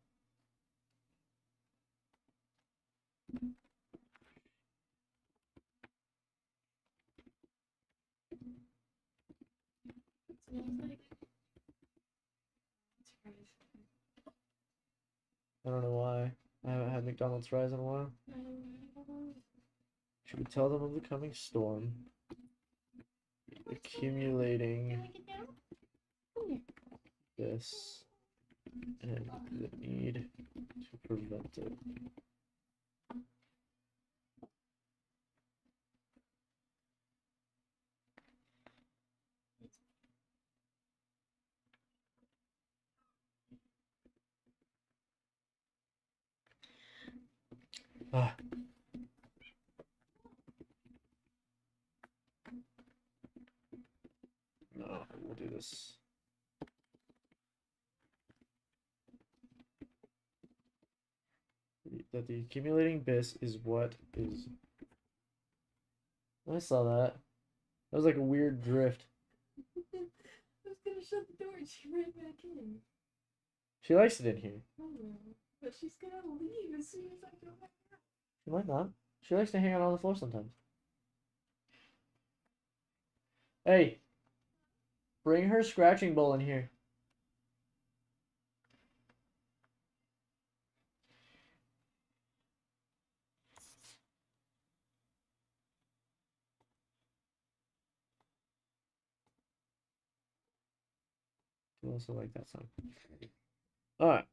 I don't know why. I haven't had McDonald's fries in a while. Should we tell them of the coming storm? Accumulating this and the need to prevent it. Ah. No, we'll do this. That the accumulating abyss is what is. I saw that. That was like a weird drift. I was gonna shut the door and she ran back in. She likes it in here. But she's gonna leave as soon as I go back out. She might not. She likes to hang out on the floor sometimes. Hey, bring her scratching bowl in here. You also like that song. Alright.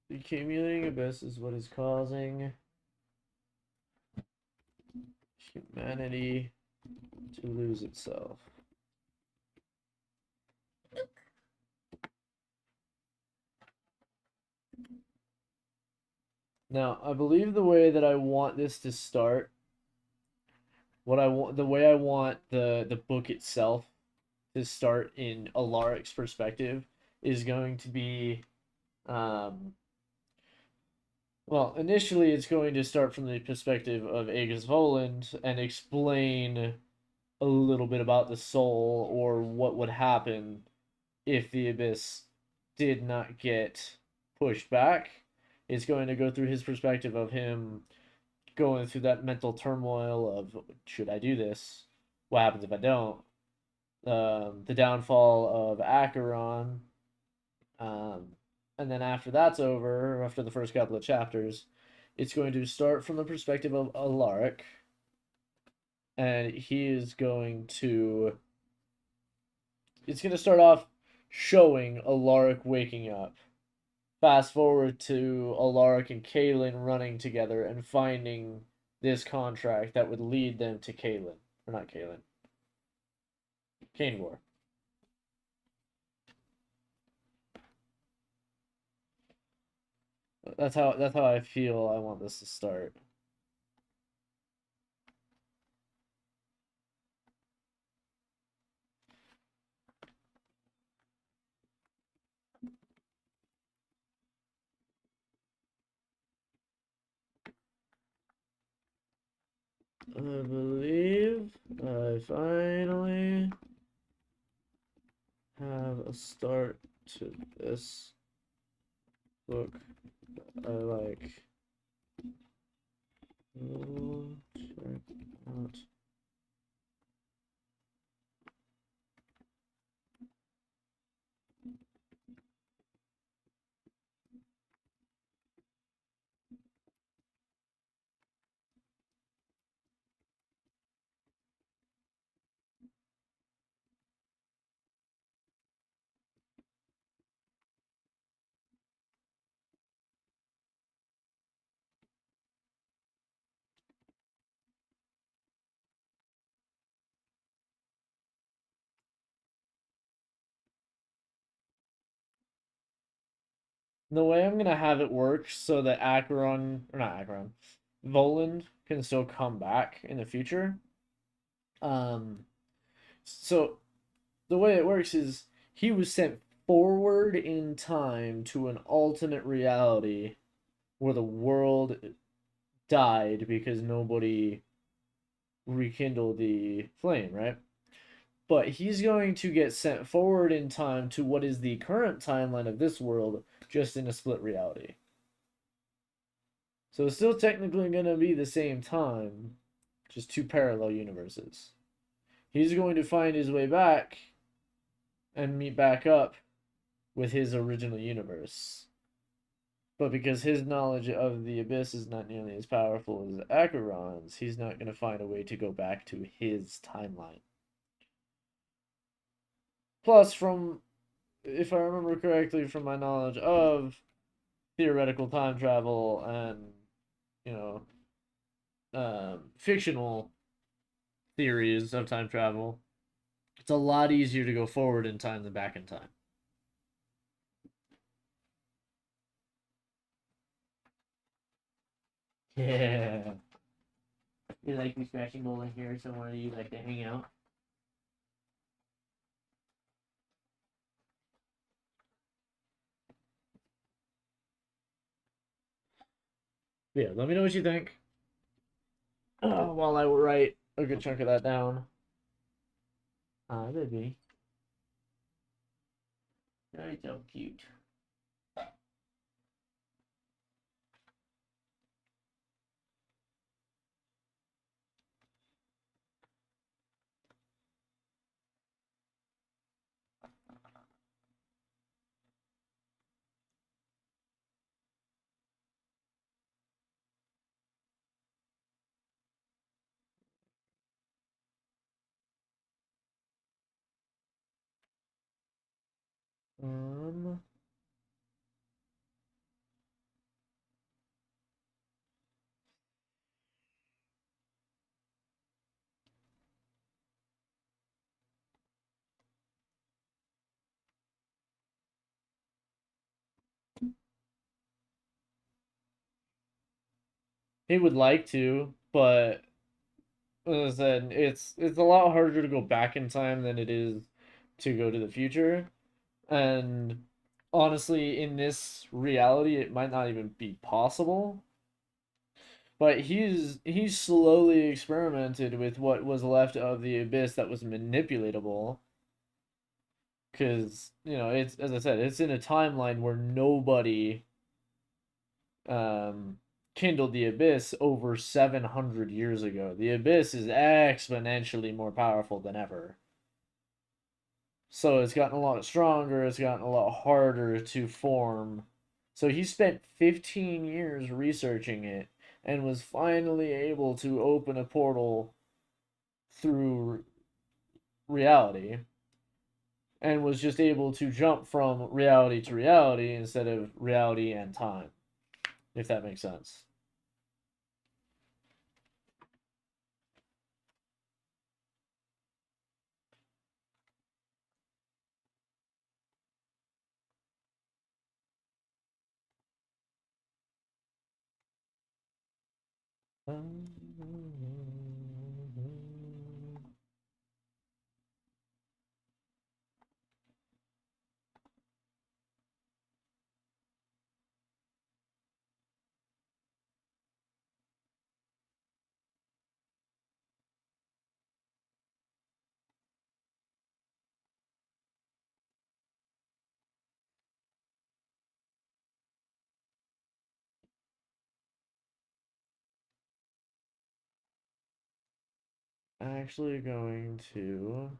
The accumulating abyss is what is causing humanity to lose itself. Now, I believe the way that I want this to start, the way I want the book itself to start in Alaric's perspective is going to be, well, initially it's going to start from the perspective of Aegis Voland and explain a little bit about the soul or what would happen if the abyss did not get pushed back. It's going to go through his perspective of him going through that mental turmoil of should I do this? What happens if I don't? The downfall of Acheron. And then after that's over, after the first couple of chapters, it's going to start from the perspective of Alaric. And he is going to. It's going to start off showing Alaric waking up. Fast forward to Alaric and Kaelin running together and finding this contract that would lead them to Kaelin. Or not Kaelin. Kanegor. That's how I feel I want this to start. I believe I finally have a start to this book I like. Check out. The way I'm gonna have it work so that Acheron, or not Acheron, Voland can still come back in the future. Um, so the way it works is he was sent forward in time to an alternate reality where the world died because nobody rekindled the flame, right? But he's going to get sent forward in time to what is the current timeline of this world, just in a split reality. So it's still technically going to be the same time, just two parallel universes. He's going to find his way back and meet back up with his original universe. But because his knowledge of the abyss is not nearly as powerful as Acheron's, he's not going to find a way to go back to his timeline. Plus, from if I remember correctly, from my knowledge of theoretical time travel and you know fictional theories of time travel, it's a lot easier to go forward in time than back in time. Yeah. You like me scratching bowl in here somewhere you like to hang out? Yeah, let me know what you think. While I write a good chunk of that down. Baby. Very so cute. Um, he would like to, but as I said, it's a lot harder to go back in time than it is to go to the future. And honestly, in this reality, it might not even be possible. But he's slowly experimented with what was left of the abyss that was manipulatable. Because it's as I said, it's in a timeline where nobody um kindled the abyss over 700 years ago. The abyss is exponentially more powerful than ever. So it's gotten a lot stronger, it's gotten a lot harder to form. So he spent 15 years researching it and was finally able to open a portal through reality and was just able to jump from reality to reality instead of reality and time, if that makes sense. Actually going to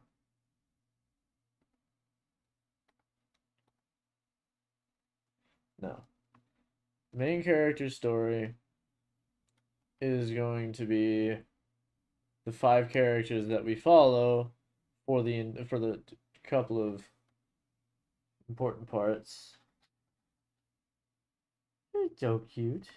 no. Main character story is going to be the five characters that we follow for the couple of important parts. It's so cute.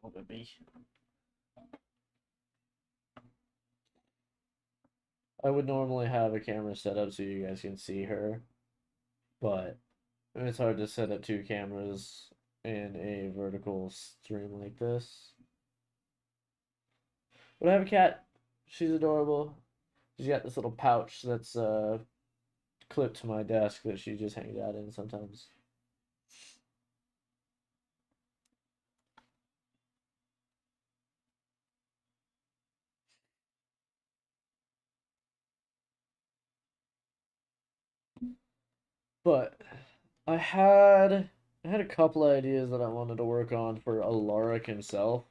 Look at me. I would normally have a camera set up so you guys can see her, but it's hard to set up two cameras in a vertical stream like this. But I have a cat. She's adorable. She's got this little pouch that's clipped to my desk that she just hangs out in sometimes. But I had a couple ideas that I wanted to work on for Alaric himself.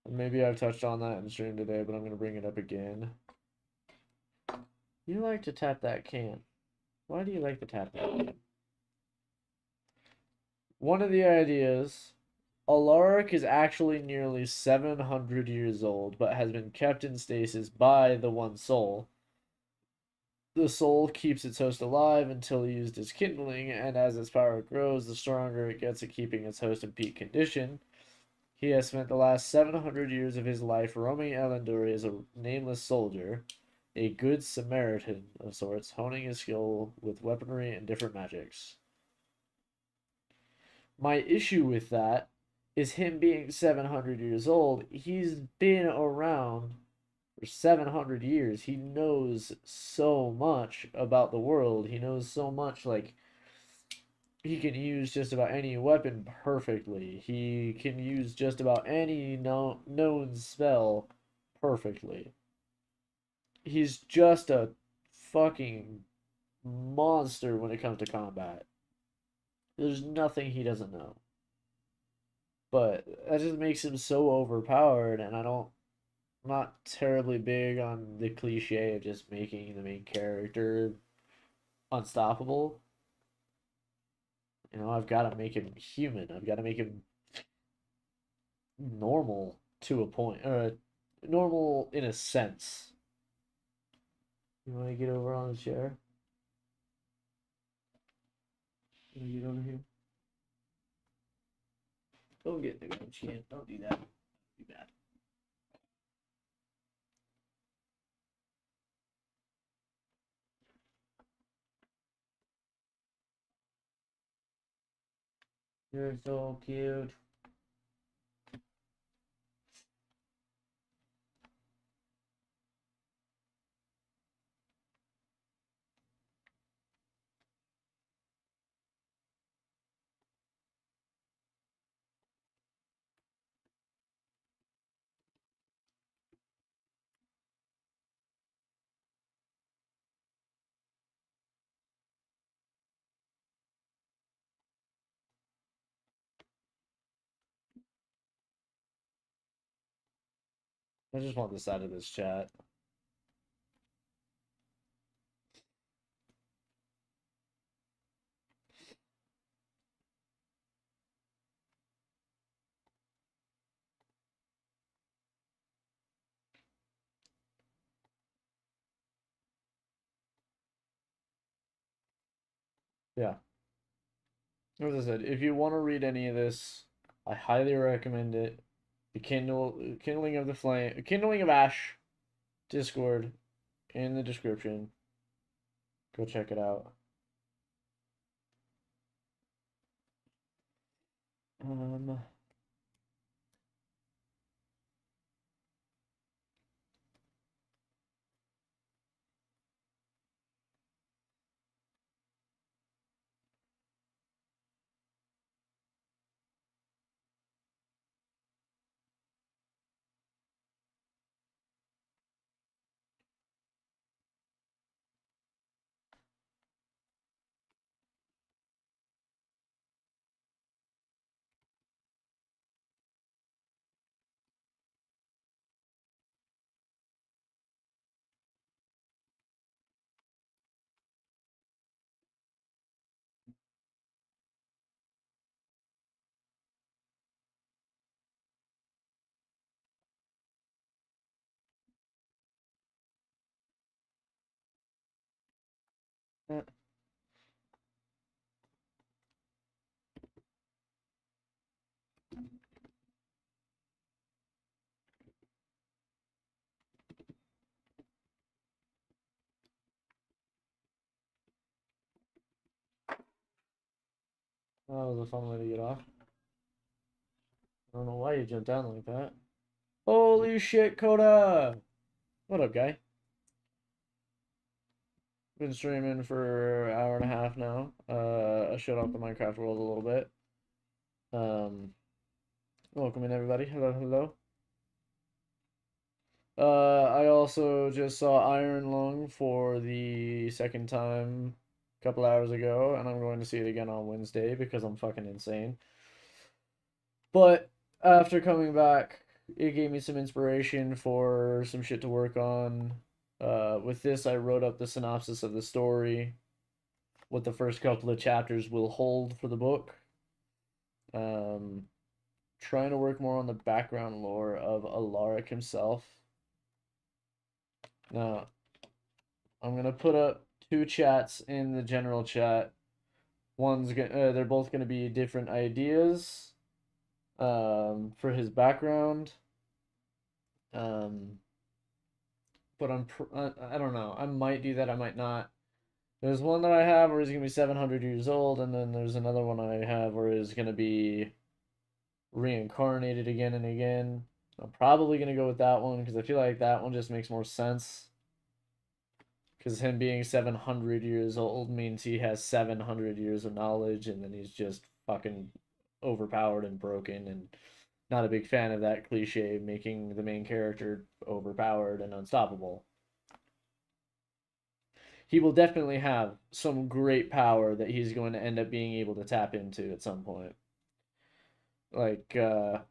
Maybe I've touched on that in the stream today, but I'm gonna bring it up again. You like to tap that can. Why do you like to tap that can? One of the ideas, Alaric is actually nearly 700 years old, but has been kept in stasis by the one soul. The soul keeps its host alive until used as kindling, and as its power grows, the stronger it gets at keeping its host in peak condition. He has spent the last 700 years of his life roaming Elenduri as a nameless soldier, a good Samaritan of sorts, honing his skill with weaponry and different magics. My issue with that is him being 700 years old. He's been around for 700 years. He knows so much about the world. He knows so much, like, he can use just about any weapon perfectly. He can use just about any known spell perfectly. He's just a fucking monster when it comes to combat. There's nothing he doesn't know. But that just makes him so overpowered, and I'm not terribly big on the cliche of just making the main character unstoppable. I've got to make him human. I've got to make him normal to a point, or normal in a sense. You want to get over on the chair? You want to get over here? Don't get the chin. Don't do that. Be bad. You're so cute. I just want this side of this chat. Yeah. As I said, if you want to read any of this, I highly recommend it. The Kindling of the Flame, Kindling of Ash, Discord, in the description. Go check it out. Um, uh, That was a fun way to get off. I don't know why you jumped down like that. Holy shit, Coda! What up, guy? Been streaming for an hour and a half now. I showed off the Minecraft world a little bit. Um, welcome in everybody. Hello, hello. I also just saw Iron Lung for the second time a couple hours ago, and I'm going to see it again on Wednesday because I'm fucking insane. But after coming back, it gave me some inspiration for some shit to work on. With this, I wrote up the synopsis of the story, what the first couple of chapters will hold for the book. Um, trying to work more on the background lore of Alaric himself. Now, I'm gonna put up two chats in the general chat. They're both gonna be different ideas, for his background. Um, but I don't know. I might do that. I might not. There's one that I have where he's gonna be 700 years old, and then there's another one I have where he's gonna be reincarnated again and again. I'm probably gonna go with that one because I feel like that one just makes more sense. Because him being 700 years old means he has 700 years of knowledge, and then he's just fucking overpowered and broken, and not a big fan of that cliche, making the main character overpowered and unstoppable. He will definitely have some great power that he's going to end up being able to tap into at some point. Like, you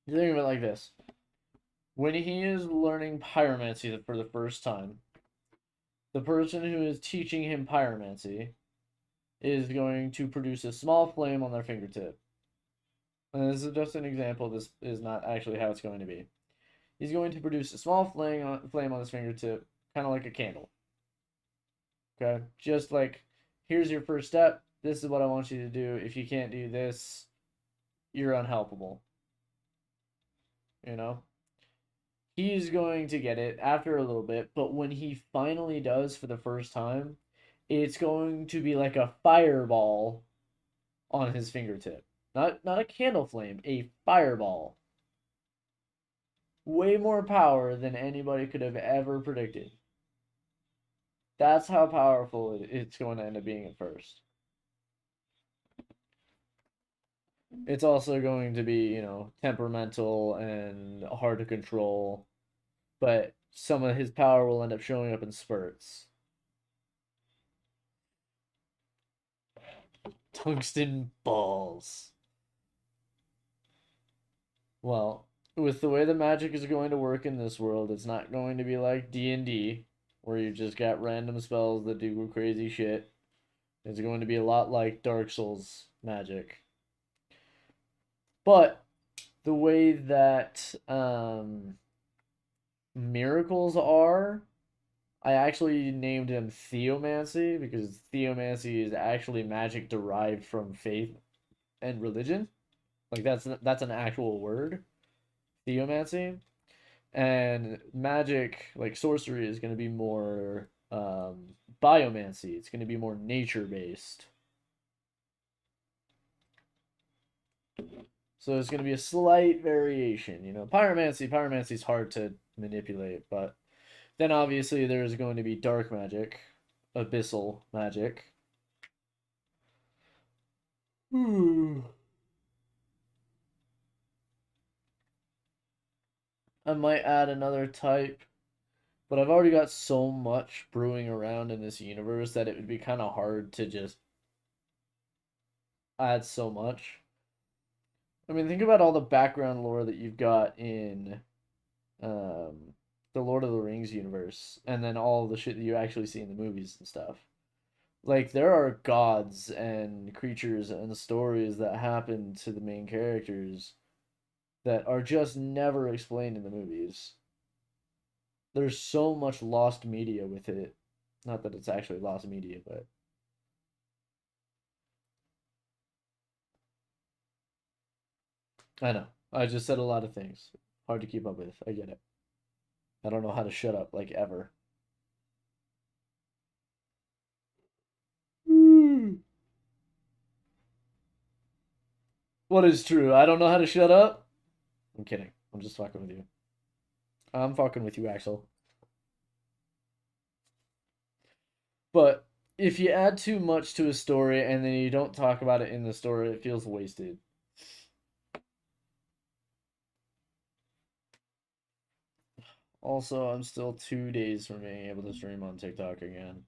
think of it like this. When he is learning pyromancy for the first time, the person who is teaching him pyromancy is going to produce a small flame on their fingertip. And this is just an example. This is not actually how it's going to be. He's going to produce a small flame on his fingertip, kind of like a candle. Okay? Just like, here's your first step. This is what I want you to do. If you can't do this, you're unhelpable. You know? He's going to get it after a little bit, but when he finally does for the first time, it's going to be like a fireball on his fingertip. Not a candle flame, a fireball. Way more power than anybody could have ever predicted. That's how powerful it's going to end up being at first. It's also going to be, temperamental and hard to control, but some of his power will end up showing up in spurts. Tungsten balls. Well, with the way the magic is going to work in this world, it's not going to be like D&D, where you just got random spells that do crazy shit. It's going to be a lot like Dark Souls magic. But the way that miracles are, I actually named him Theomancy because Theomancy is actually magic derived from faith and religion. Like that's an actual word, Theomancy. And magic, like sorcery, is going to be more biomancy. It's going to be more nature based. So it's going to be a slight variation. Pyromancy is hard to manipulate, but then obviously there's going to be dark magic, abyssal magic. I might add another type, but I've already got so much brewing around in this universe that it would be kind of hard to just add so much. I mean, think about all the background lore that you've got in um, the Lord of the Rings universe, and then all the shit that you actually see in the movies and stuff. Like, there are gods and creatures and stories that happen to the main characters that are just never explained in the movies. There's so much lost media with it. Not that it's actually lost media, but I know. I just said a lot of things. Hard to keep up with. I get it. I don't know how to shut up, like, ever. What is true? I don't know how to shut up? I'm kidding. I'm just fucking with you. I'm fucking with you, Axel. But if you add too much to a story and then you don't talk about it in the story, it feels wasted. Also, I'm still 2 days from being able to stream on TikTok again.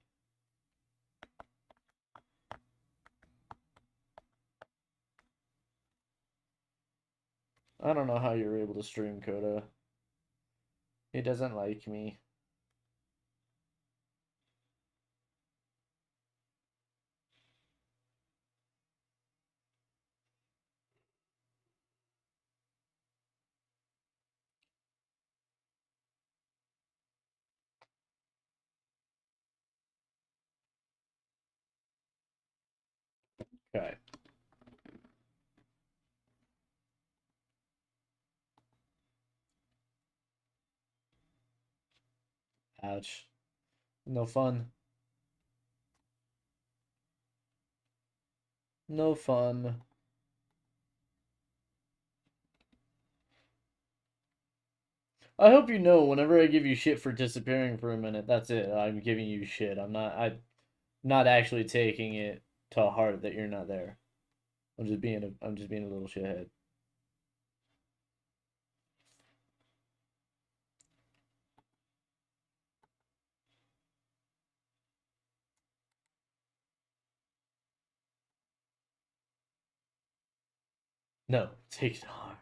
I don't know how you're able to stream, Coda. He doesn't like me. Okay. Ouch. No fun. No fun. I hope you know whenever I give you shit for disappearing for a minute, that's it. I'm giving you shit. I'm not actually taking it to heart that you're not there. I'm just being a little shithead. No, take it hard.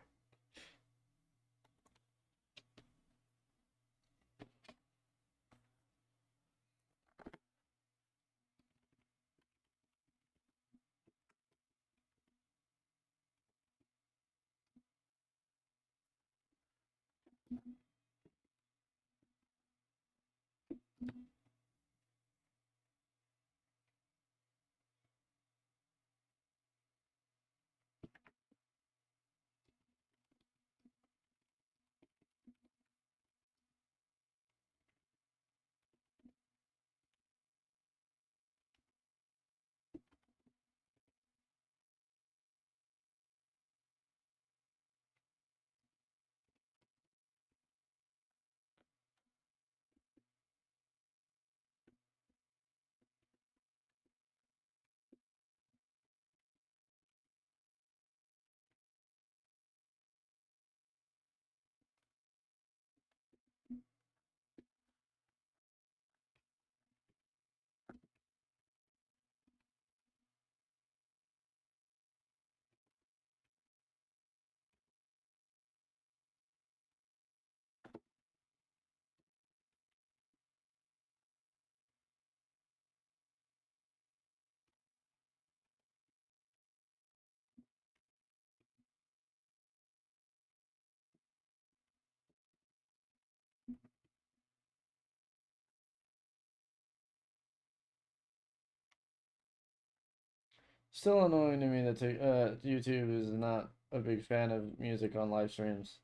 Still annoying to me that YouTube is not a big fan of music on live streams.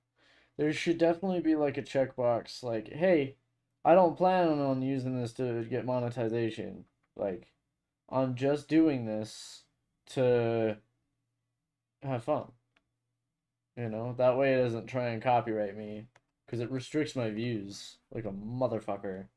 There should definitely be like a checkbox like, hey, I don't plan on using this to get monetization. Like, I'm just doing this to have fun. That way it doesn't try and copyright me because it restricts my views like a motherfucker.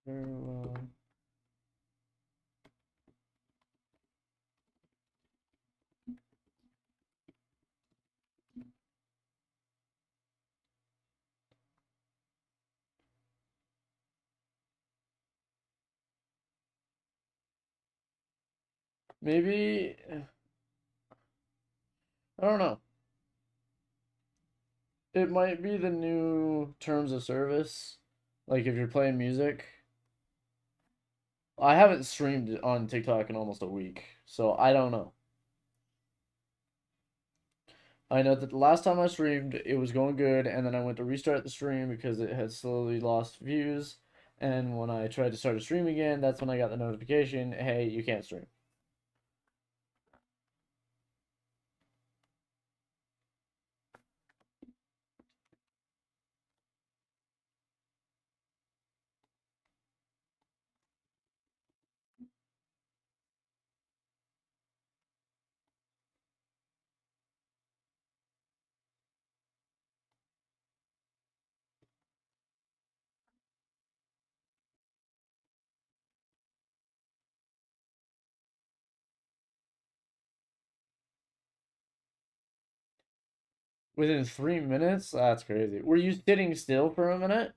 Very well. Maybe I don't know. It might be the new terms of service. Like if you're playing music, I haven't streamed on TikTok in almost a week, so I don't know. I know that the last time I streamed, it was going good, and then I went to restart the stream because it had slowly lost views. And when I tried to start a stream again, that's when I got the notification, hey, you can't stream. Within 3 minutes? That's crazy. Were you sitting still for a minute?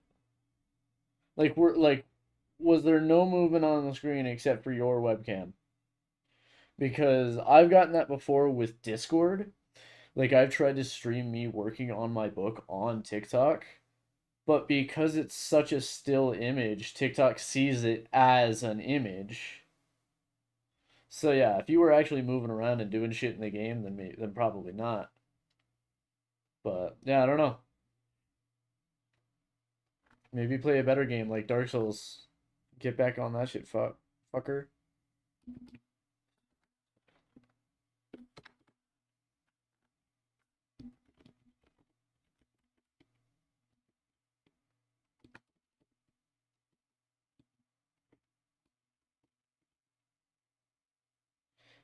Like, was there no movement on the screen except for your webcam? Because I've gotten that before with Discord. Like, I've tried to stream me working on my book on TikTok, but because it's such a still image, TikTok sees it as an image. So yeah, if you were actually moving around and doing shit in the game, then probably not. But yeah, I don't know. Maybe play a better game like Dark Souls. Get back on that shit, fucker.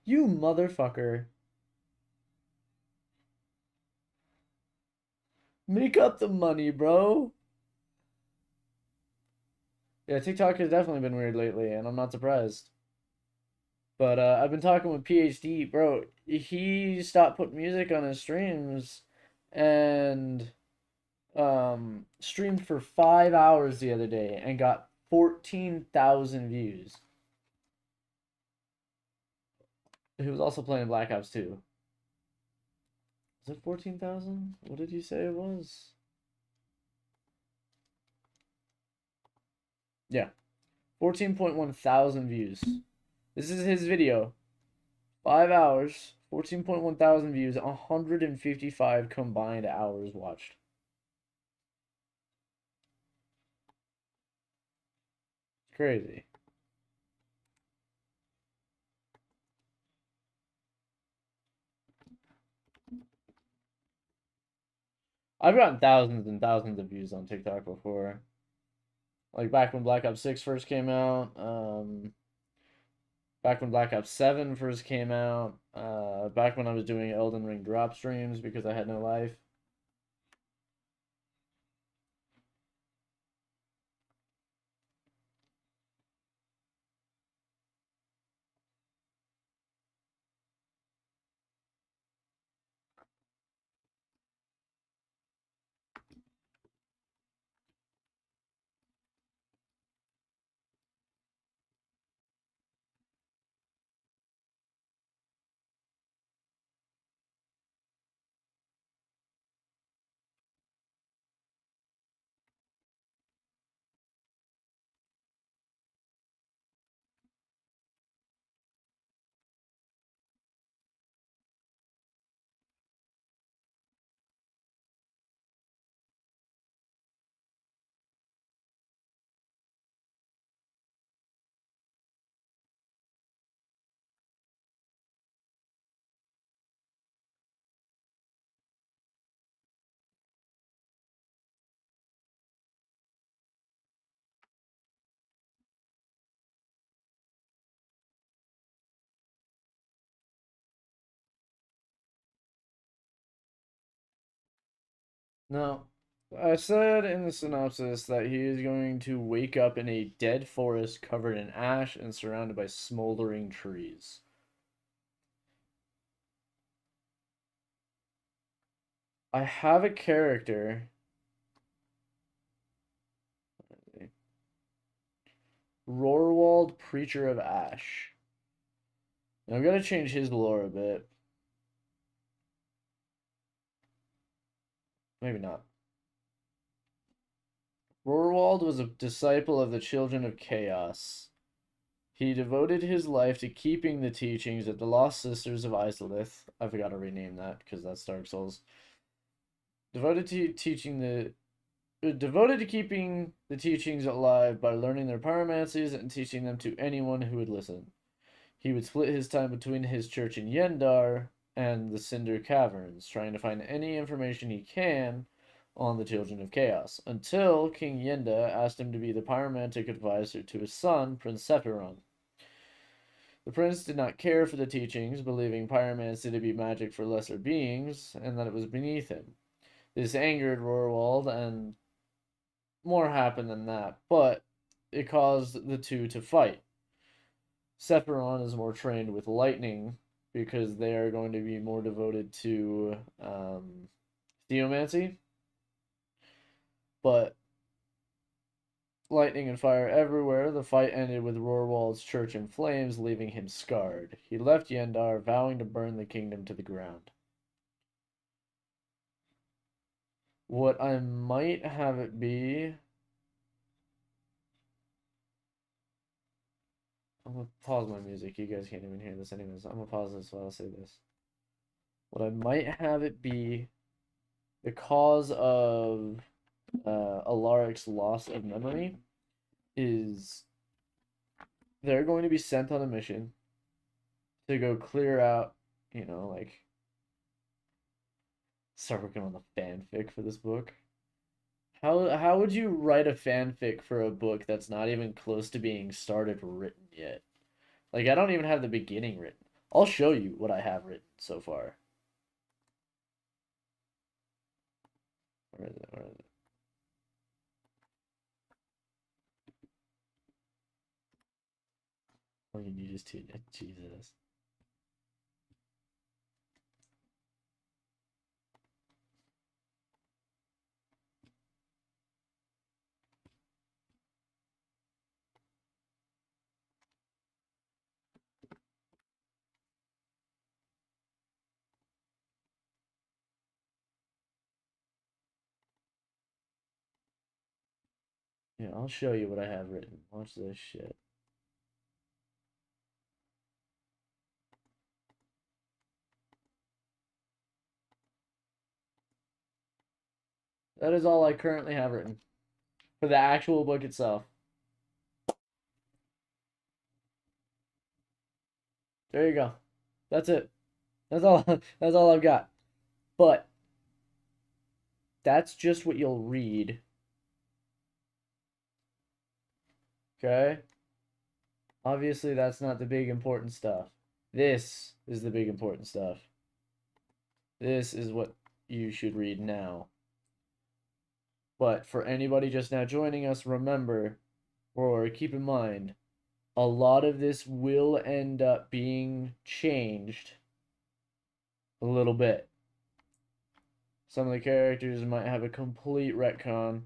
You motherfucker. Make up the money, bro. Yeah, TikTok has definitely been weird lately, and I'm not surprised. But I've been talking with PhD, bro. He stopped putting music on his streams and streamed for 5 hours the other day and got 14,000 views. He was also playing Black Ops 2. Is it 14,000? What did you say it was? Yeah, 14.1 thousand views. This is his video. 5 hours, 14.1 thousand views, 155 combined hours watched. Crazy. I've gotten thousands and thousands of views on TikTok before. Like back when Black Ops 6 first came out, back when Black Ops 7 first came out, back when I was doing Elden Ring drop streams because I had no life. No. I said in the synopsis that he is going to wake up in a dead forest covered in ash and surrounded by smoldering trees. I have a character. Rorwald, Preacher of Ash. Now, I'm gonna change his lore a bit. Maybe not. Rorwald was a disciple of the Children of Chaos. He devoted his life to keeping the teachings of the Lost Sisters of Isolith. I forgot to rename that because that's Dark Souls. Devoted to teaching the devoted to keeping the teachings alive by learning their pyromancies and teaching them to anyone who would listen. He would split his time between his church in Yendar and the Cinder Caverns, trying to find any information he can on the Children of Chaos, until King Yenda asked him to be the pyromantic advisor to his son, Prince Sephiron. The prince did not care for the teachings, believing pyromancy to be magic for lesser beings, and that it was beneath him. This angered Rorwald, and more happened than that, but it caused the two to fight. Sephiron is more trained with lightning because they are going to be more devoted to theomancy, but lightning and fire everywhere, the fight ended with Rorwald's church in flames, leaving him scarred. He left Yendar, vowing to burn the kingdom to the ground. What I might have it be... I'm gonna pause my music. You guys can't even hear this anyways. I'm gonna pause this while I say this. What I might have it be the cause of Alaric's loss of memory is they're going to be sent on a mission to go clear out, like start working on the fanfic for this book. How would you write a fanfic for a book that's not even close to being started written yet? Like I don't even have the beginning written. I'll show you what I have written so far. Where is it? Where is it? Oh, you need to Jesus. Yeah, I'll show you what I have written. Watch this shit. That is all I currently have written for the actual book itself. There you go. That's it. That's all. That's all I've got. But that's just what you'll read. Okay? Obviously, that's not the big important stuff. This is the big important stuff. This is what you should read now. But for anybody just now joining us, remember, or keep in mind, a lot of this will end up being changed a little bit. Some of the characters might have a complete retcon.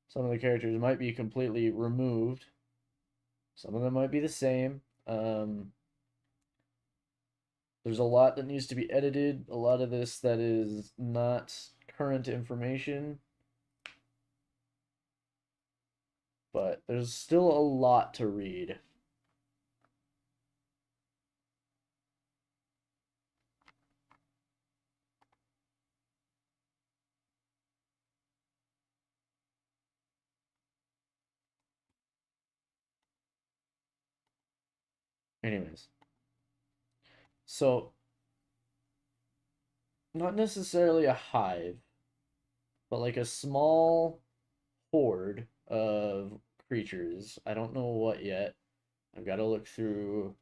Some of the characters might be completely removed. Some of them might be the same. There's a lot that needs to be edited. A lot of this that is not current information. But there's still a lot to read. Anyways. So, not necessarily a hive, but like a small horde of creatures. I don't know what yet. I've got to look through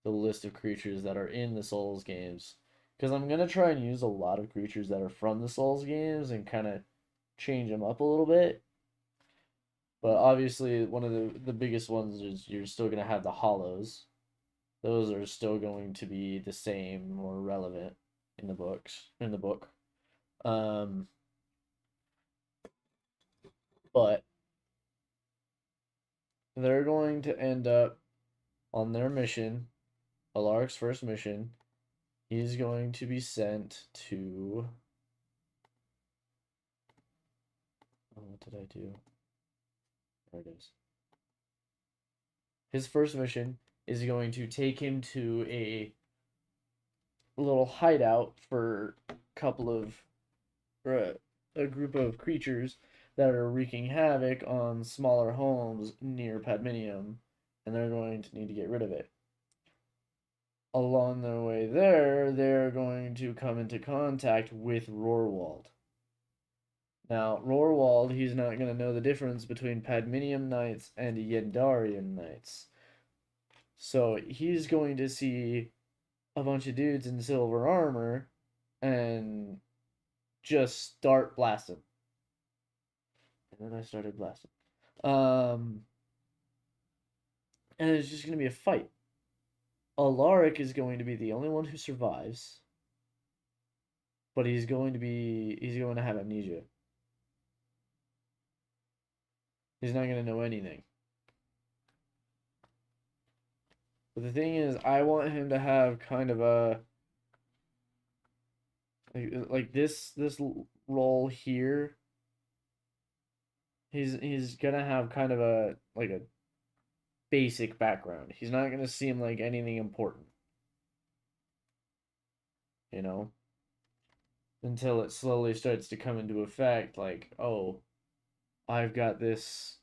the list of creatures that are in the Souls games. Because I'm going to try and use a lot of creatures that are from the Souls games and kind of change them up a little bit. But obviously, one of the biggest ones is you're still going to have the hollows. Those are still going to be the same, more relevant in the book. Um, but they're going to end up on their mission, Alaric's first mission. He's going to be sent to... Oh, what did I do? There it is. His first mission is going to take him to a little hideout for a couple of or a group of creatures that are wreaking havoc on smaller homes near Padminium, and they're going to need to get rid of it. Along their way there, they're going to come into contact with Rorwald. Now, Rorwald, he's not going to know the difference between Padminium Knights and Yendarian Knights. So he's going to see a bunch of dudes in silver armor and just start blasting. And then I started blasting. Um, and it's just going to be a fight. Alaric is going to be the only one who survives, but he's going to have amnesia. He's not going to know anything. But the thing is, I want him to have kind of a like this role here. He's gonna have kind of a like a basic background. He's not gonna seem like anything important, you know, until it slowly starts to come into effect. Like, oh, I've got this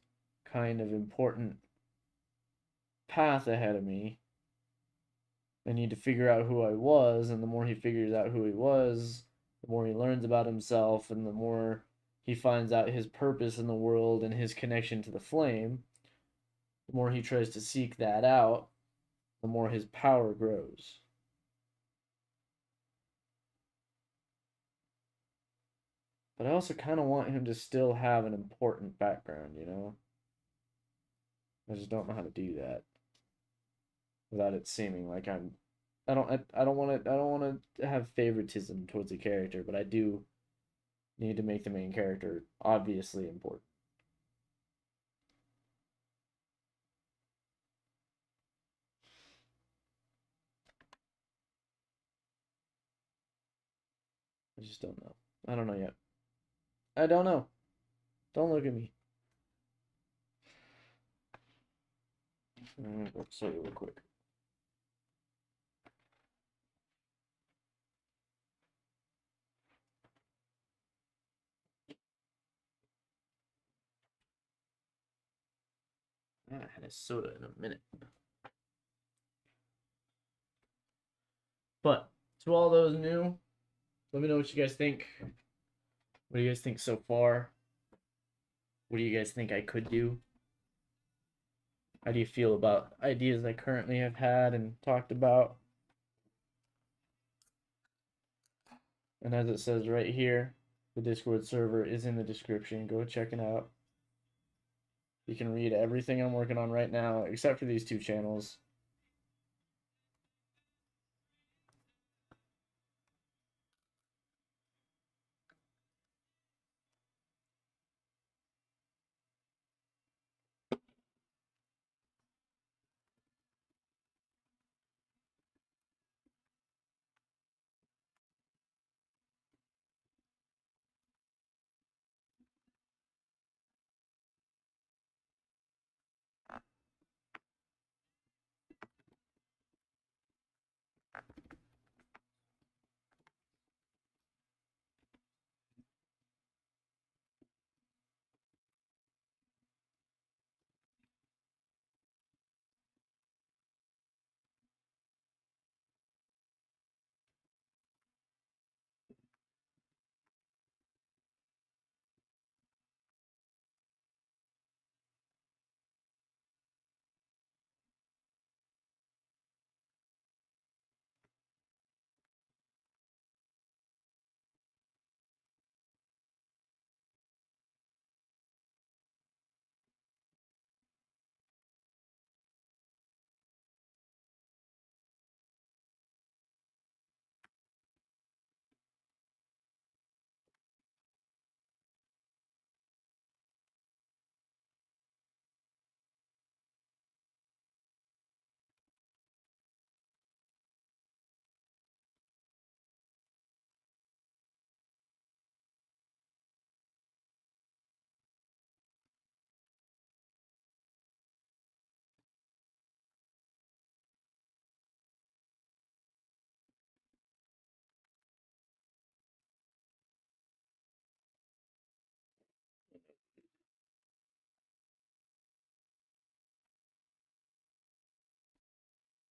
kind of important path ahead of me. I need to figure out who I was, and the more he figures out who he was, the more he learns about himself, and the more he finds out his purpose in the world and his connection to the flame, the more he tries to seek that out, the more his power grows. But I also kind of want him to still have an important background, you know? I just don't know how to do that without it seeming like I don't want to have favoritism towards a character, but I do need to make the main character obviously important. I just don't know. I don't know yet. I don't know. Don't look at me. I'm gonna go say it real quick. I haven't had a soda in a minute. But to all those new, let me know what you guys think. What do you guys think so far? What do you guys think I could do? How do you feel about ideas I currently have had and talked about? And as it says right here, the Discord server is in the description. Go check it out. You can read everything I'm working on right now, except for these two channels.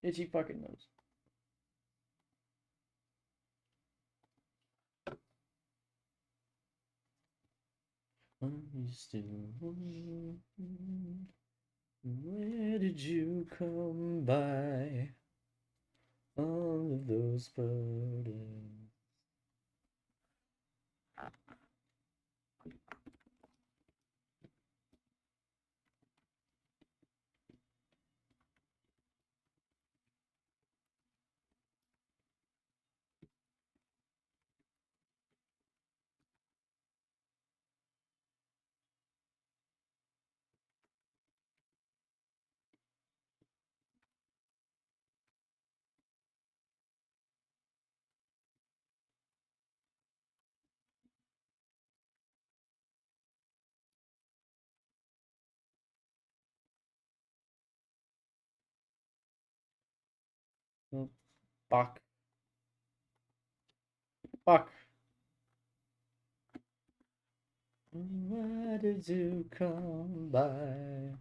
Itchy fucking nose. Are you still? Where did you come by? All of those burdens. Oh, fuck. Fuck. Where did you come by?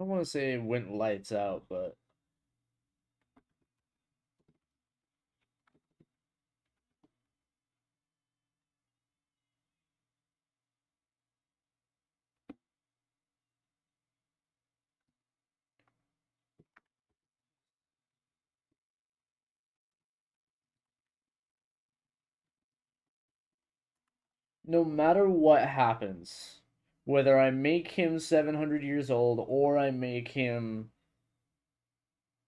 I don't want to say it went lights out, but no matter what happens, whether I make him 700 years old or I make him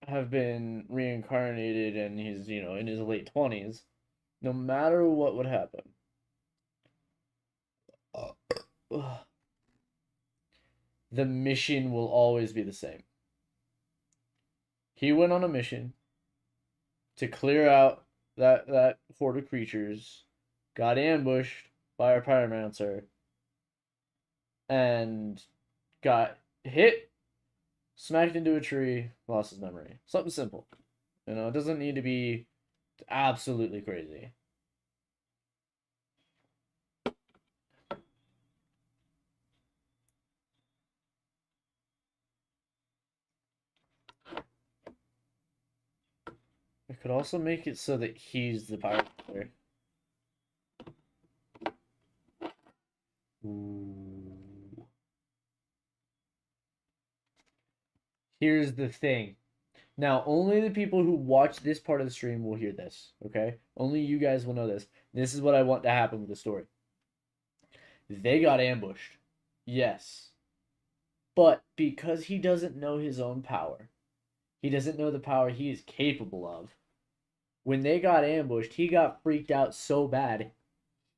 have been reincarnated and he's, in his late 20s, no matter what would happen, the mission will always be the same. He went on a mission to clear out that horde of creatures, got ambushed by our pyromancer, and got hit, smacked into a tree, lost his memory. Something simple. It doesn't need to be absolutely crazy. I could also make it so that he's the pirate player. Ooh. Here's the thing. Now, only the people who watch this part of the stream will hear this, okay? Only you guys will know this. This is what I want to happen with the story. They got ambushed. Yes. But because he doesn't know his own power, he doesn't know the power he is capable of. When they got ambushed, he got freaked out so bad,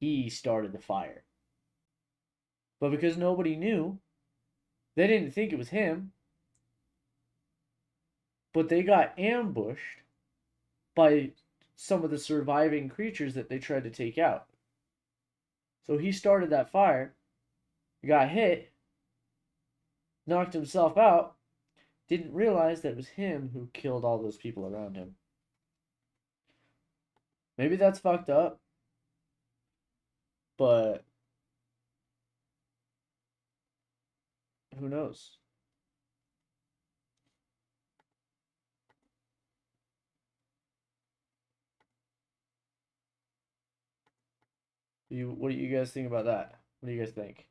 he started the fire. But because nobody knew, they didn't think it was him. But they got ambushed by some of the surviving creatures that they tried to take out. So he started that fire, got hit, knocked himself out, didn't realize that it was him who killed all those people around him. Maybe that's fucked up, but who knows? What do you guys think about that? What do you guys think?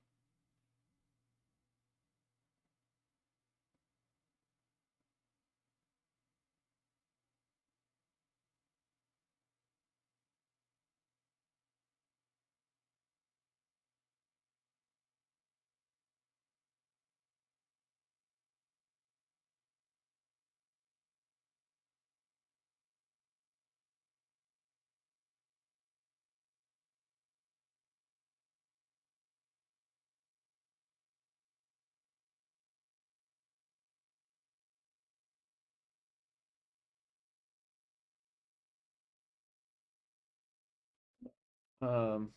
Um,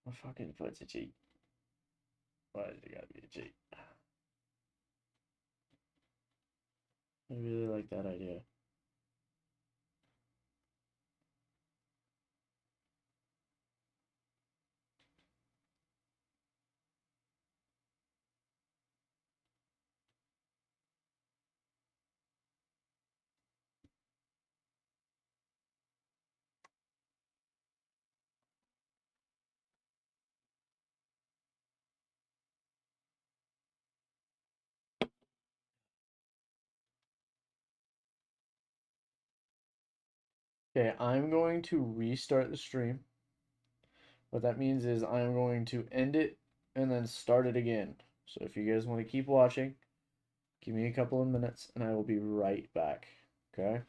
I fucking put a cheat. Why does it gotta be a cheat? I really like that idea. Okay, I'm going to restart the stream. What that means is I'm going to end it and then start it again. So if you guys want to keep watching, give me a couple of minutes and I will be right back. Okay?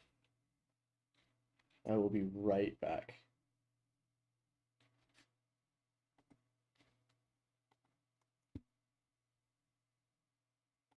I will be right back.